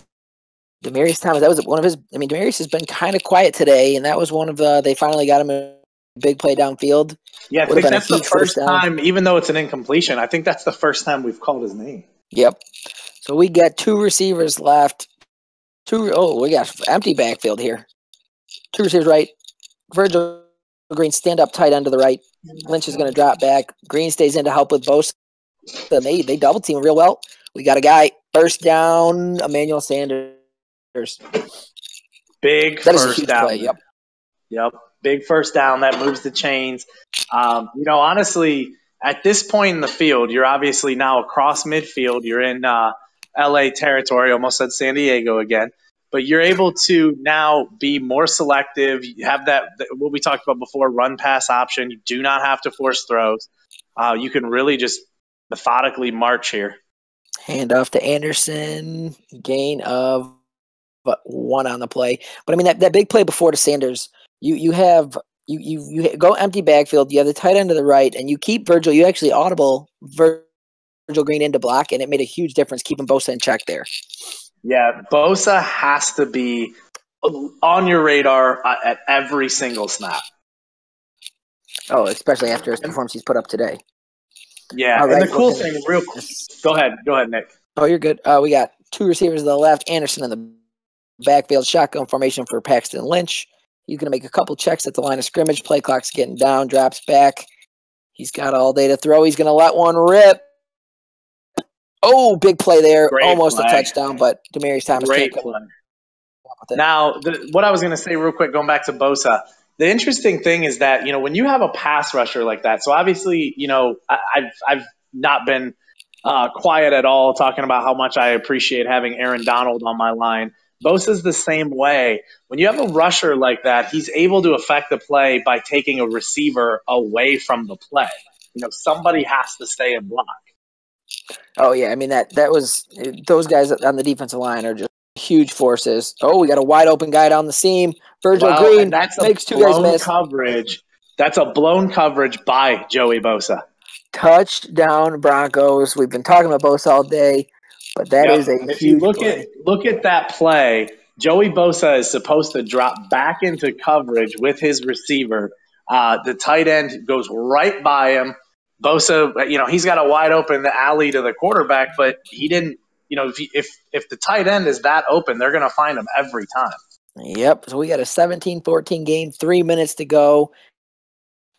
Demaryius Thomas, that was one of his. I mean, Demaryius has been kind of quiet today, and that was one of they finally got him a big play downfield. Yeah, I think that's the first time, even though it's an incompletion, I think that's the first time we've called his name. Yep. So we got 2 receivers left. We got empty backfield here. 2 receivers right. Virgil Green, stand up tight end to the right. Lynch is going to drop back. Green stays in to help with Bosa. They double team real well. We got a guy, first down, Emmanuel Sanders. Big first down. Play, yep. Big first down. That moves the chains. Honestly, at this point in the field, you're obviously now across midfield. You're in LA territory, almost said San Diego again. But you're able to now be more selective. You have that, what we talked about before, run-pass option. You do not have to force throws. You can really just methodically march here. Hand off to Anderson. Gain of 1 on the play. But, I mean, that big play before to Sanders, you go empty backfield. You have the tight end to the right, and you keep Virgil. You actually audible Virgil Green into block, and it made a huge difference keeping Bosa in check there. Yeah, Bosa has to be on your radar at every single snap. Oh, especially after his performance he's put up today. Yeah, and the cool thing, go ahead, Nick. Oh, you're good. We got 2 receivers to the left, Anderson in the backfield, shotgun formation for Paxton Lynch. He's going to make a couple checks at the line of scrimmage. Play clock's getting down, drops back. He's got all day to throw. He's going to let one rip. Oh, big play there. Great Almost play. A touchdown, but Demaryius Thomas Great play. Now, what I was going to say real quick, going back to Bosa, the interesting thing is that, when you have a pass rusher like that, so obviously, I've not been quiet at all talking about how much I appreciate having Aaron Donald on my line. Bosa's the same way. When you have a rusher like that, he's able to affect the play by taking a receiver away from the play. Somebody has to stay in block. Oh, yeah. I mean, that was – those guys on the defensive line are just huge forces. Oh, we got a wide-open guy down the seam. Virgil Green makes 2 guys miss. Coverage. That's a blown coverage by Joey Bosa. Touchdown Broncos. We've been talking about Bosa all day, but that is a huge play. Look at that play. Joey Bosa is supposed to drop back into coverage with his receiver. The tight end goes right by him. Bosa, he's got a wide open alley to the quarterback, but he didn't. If the tight end is that open, they're going to find him every time. Yep. So we got a 17-14 game, 3 minutes to go.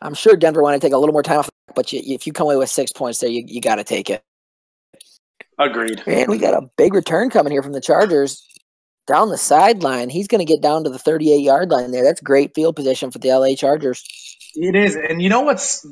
I'm sure Denver want to take a little more time off, but if you come away with 6 points there, you got to take it. Agreed. And we got a big return coming here from the Chargers down the sideline. He's going to get down to the 38-yard line there. That's great field position for the LA Chargers. It is. And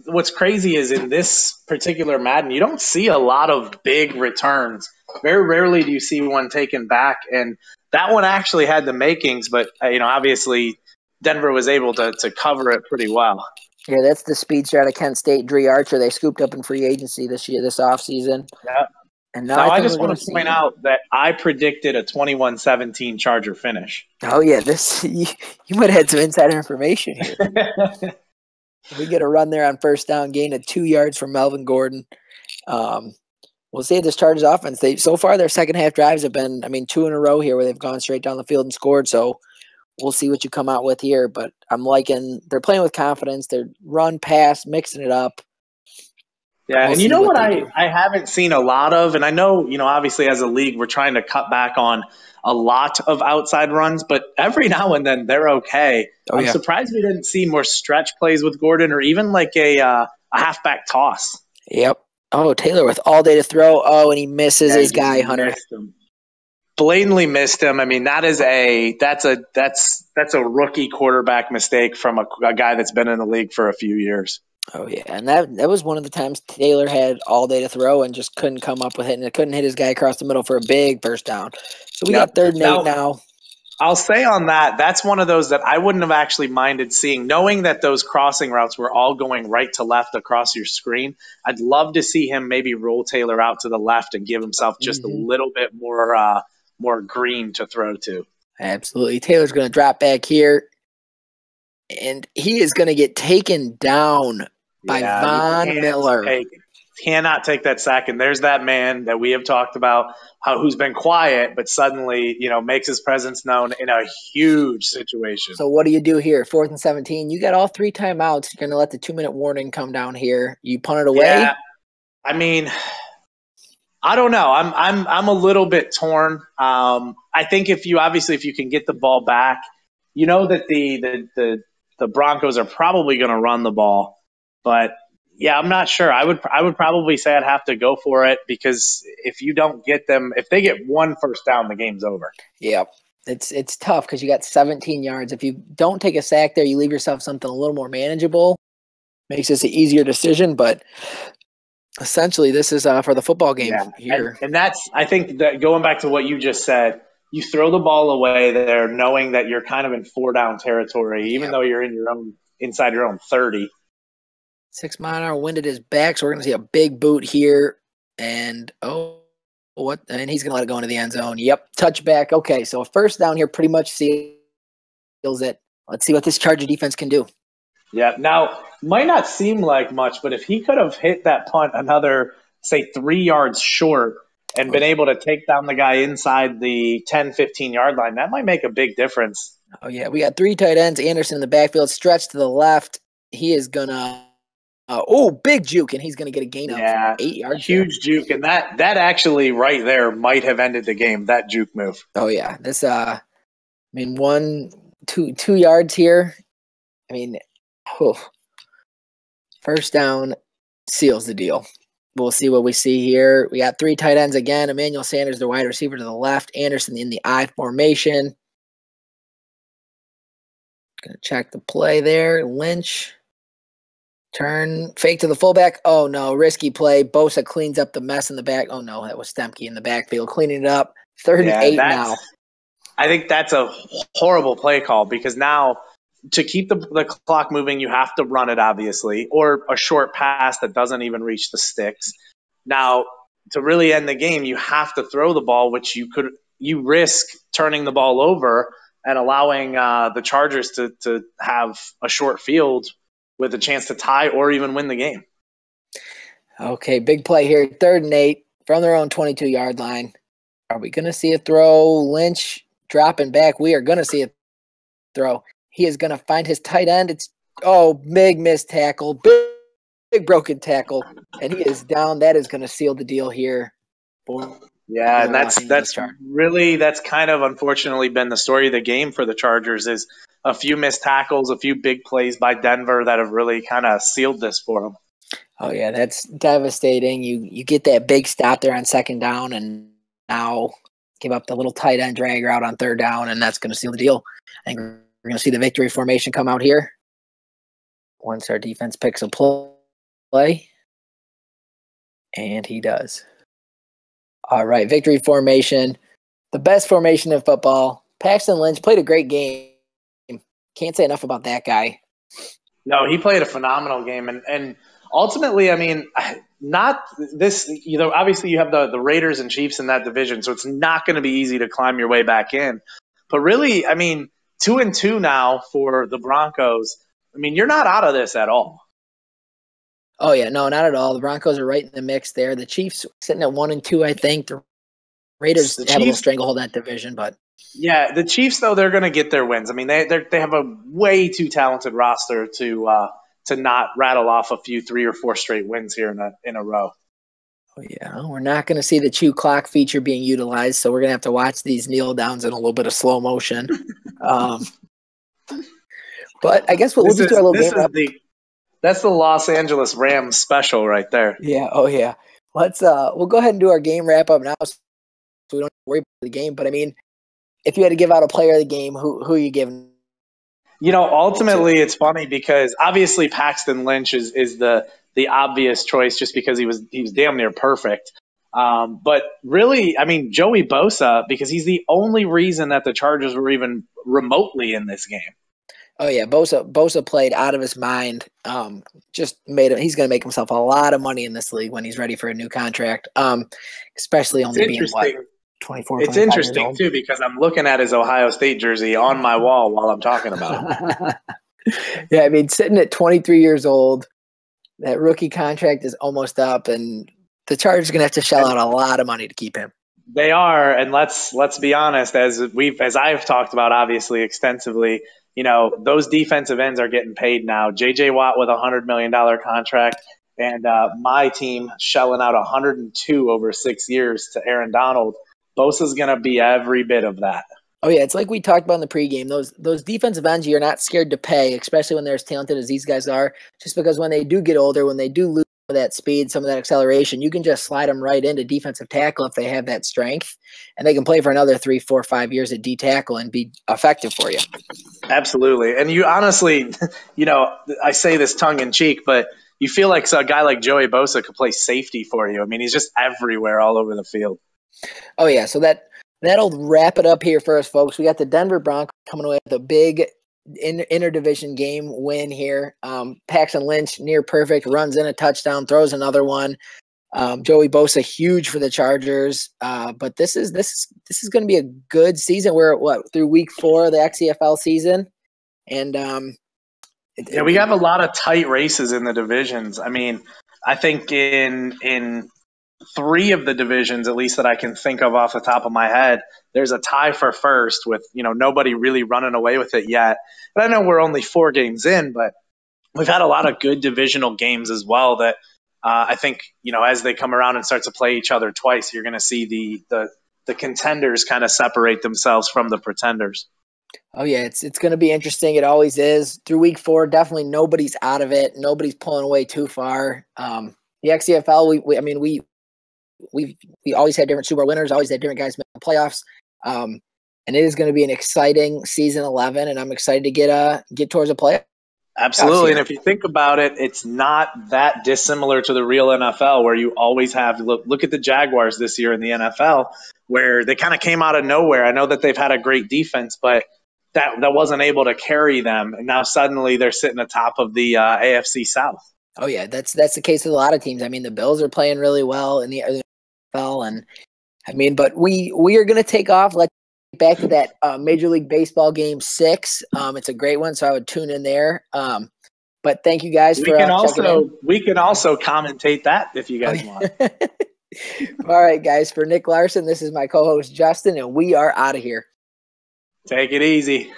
what's crazy is in this particular Madden, you don't see a lot of big returns. Very rarely do you see one taken back. And that one actually had the makings, but, obviously Denver was able to cover it pretty well. Yeah, that's the speedster out of Kent State, Dree Archer. They scooped up in free agency this offseason. Yeah. And now I just want to point out that I predicted a 21-17 Charger finish. Oh, yeah. You might have had some insider information here. We get a run there on first down, gain of 2 yards from Melvin Gordon. We'll see this Chargers offense. So far their second half drives have been, 2 in a row here where they've gone straight down the field and scored. So we'll see what you come out with here. But I'm liking they're playing with confidence. They're run, pass, mixing it up. Yeah, and you know what I haven't seen a lot of, and I know, obviously as a league we're trying to cut back on a lot of outside runs, but every now and then they're okay. I'm surprised we didn't see more stretch plays with Gordon or even like a halfback toss. Yep. Oh, Taylor with all day to throw. Oh, and he misses his guy, Hunter. Blatantly missed him. I mean, that's a rookie quarterback mistake from a guy that's been in the league for a few years. Oh, yeah, and that was one of the times Taylor had all day to throw and just couldn't come up with it, and it couldn't hit his guy across the middle for a big first down. So we got 3rd and 8 now. I'll say on that, that's one of those that I wouldn't have actually minded seeing, knowing that those crossing routes were all going right to left across your screen. I'd love to see him maybe roll Taylor out to the left and give himself just a little bit more green to throw to. Absolutely. Taylor's going to drop back here, and he is going to get taken down by Von Miller. Cannot take that sack, and there's that man that we have talked about who's been quiet, but suddenly, makes his presence known in a huge situation. So what do you do here? 4th and 17. You got all 3 timeouts. You're going to let the 2-minute warning come down here. You punt it away? Yeah. I mean, I don't know. I'm a little bit torn. I think if you can get the ball back, that the Broncos are probably going to run the ball, but yeah, I'm not sure. I would probably say I'd have to go for it because if you don't get them, if they get 1 first down, the game's over. Yeah, it's tough because you got 17 yards. If you don't take a sack there, you leave yourself something a little more manageable. Makes this an easier decision, but essentially this is for the football game here. And that's, I think that going back to what you just said, you throw the ball away there knowing that you're kind of in 4-down territory, even though you're inside your own 30. 6-mile-an-hour wind at his back, so we're going to see a big boot here. And, and he's going to let it go into the end zone. Yep, touchback. Okay, so a first down here pretty much seals it. Let's see what this Charger defense can do. Yeah, now, might not seem like much, but if he could have hit that punt another, say, 3 yards short and been able to take down the guy inside the 10, 15-yard line, that might make a big difference. Oh, yeah, we got 3 tight ends. Anderson in the backfield, stretched to the left. He is going to big juke, and he's going to get a gain of 8 yards. Huge juke, and that actually right there might have ended the game, that juke move. Oh, yeah. This, 2 yards here. First down seals the deal. We'll see what we see here. We got 3 tight ends again. Emmanuel Sanders, the wide receiver to the left. Anderson in the I formation. Going to check the play there. Lynch. Turn, fake to the fullback. Oh, no, risky play. Bosa cleans up the mess in the back. Oh, no, that was Stemke in the backfield cleaning it up. 3rd and 8 now. I think that's a horrible play call because now to keep the clock moving, you have to run it, obviously, or a short pass that doesn't even reach the sticks. Now, to really end the game, you have to throw the ball, which you risk turning the ball over and allowing the Chargers to have a short field with a chance to tie or even win the game. Okay, big play here. 3rd and 8 from their own 22-yard line. Are we going to see a throw? Lynch dropping back. We are going to see a throw. He is going to find his tight end. It's big missed tackle. Big broken tackle. And he is down. That is going to seal the deal here. Yeah, and that's kind of unfortunately been the story of the game for the Chargers is a few missed tackles, a few big plays by Denver that have really kind of sealed this for them. Oh, yeah, that's devastating. You get that big stop there on 2nd down and now give up the little tight end drag route on 3rd down, and that's going to seal the deal. I think we're going to see the victory formation come out here once our defense picks a play, and he does. All right, victory formation, the best formation in football. Paxton Lynch played a great game. Can't say enough about that guy. No, he played a phenomenal game. And ultimately, not this, obviously you have the Raiders and Chiefs in that division, so it's not going to be easy to climb your way back in. But really, 2-2 now for the Broncos. I mean, you're not out of this at all. Oh yeah, no, not at all. The Broncos are right in the mix there. The Chiefs sitting at 1-2, I think. The Raiders The have a little Chiefs, stranglehold in that division, but yeah, the Chiefs though they're going to get their wins. I mean, they have a way too talented roster to not rattle off a few 3 or 4 straight wins here in a row. oh yeah, we're not going to see the chew clock feature being utilized, so we're going to have to watch these kneel downs in a little bit of slow motion. But I guess we'll just do our little game wrap. That's the Los Angeles Rams special right there. Yeah, oh yeah. We'll go ahead and do our game wrap up now, so we don't worry about the game. But I mean, if you had to give out a player of the game, who are you giving? You know, ultimately, it's funny because obviously Paxton Lynch is the obvious choice just because he was damn near perfect. But really, I mean, Joey Bosa, because he's the only reason that the Chargers were even remotely in this game. Oh yeah, Bosa played out of his mind. Just made him. He's going to make himself a lot of money in this league when he's ready for a new contract. Especially only being what 24. It's interesting too because I'm looking at his Ohio State jersey on my wall while I'm talking about him. Yeah, I mean, sitting at 23 years old, that rookie contract is almost up, and the Chargers are going to have to shell out a lot of money to keep him. They are, and let's be honest, as I've talked about obviously extensively. You know, those defensive ends are getting paid now. J.J. Watt with a $100 million contract, and my team shelling out 102 over 6 years to Aaron Donald. Bosa's going to be every bit of that. Oh yeah, it's like we talked about in the pregame. Those defensive ends you're not scared to pay, especially when they're as talented as these guys are. Just because when they do get older, when they do lose some of that speed, some of that acceleration, you can just slide them right into defensive tackle if they have that strength, and they can play for another 3, 4, 5 years at D tackle and be effective for you. Absolutely, and you honestly, you know, I say this tongue in cheek, but you feel like a guy like Joey Bosa could play safety for you. I mean, he's just everywhere, all over the field. Oh yeah, so that'll wrap it up here for us, folks. We got the Denver Broncos coming away with a big interdivision game win here. Paxton Lynch, near perfect, runs in a touchdown, throws another one. Joey Bosa, huge for the Chargers. But this is going to be a good season. We're through week 4 of the XFL season, and we have a lot of tight races in the divisions. I mean, I think in 3 of the divisions, at least that I can think of off the top of my head, there's a tie for first with, you know, nobody really running away with it yet. And I know we're only 4 games in, but we've had a lot of good divisional games as well that I think, you know, as they come around and start to play each other twice, you're going to see the contenders kind of separate themselves from the pretenders. Oh yeah, it's going to be interesting. It always is. Through week 4, definitely nobody's out of it. Nobody's pulling away too far. The XFL, we always had different Super Bowl winners, always had different guys making the playoffs. And it is going to be an exciting season 11, and I'm excited to get towards a playoff. Absolutely. And if you think about it, it's not that dissimilar to the real NFL where you always have look at the Jaguars this year in the NFL where they kind of came out of nowhere. I know that they've had a great defense, but that wasn't able to carry them. And now suddenly they're sitting atop of the AFC South. Oh yeah, that's the case with a lot of teams. I mean, the Bills are playing really well in the NFL, and I mean, but we are going to take off. Let's get back to that Major League Baseball game 6. It's a great one, so I would tune in there. But thank you guys for we can also commentate that if you guys want. All right, guys. For Nick Larson, this is my co-host Justin, and we are out of here. Take it easy.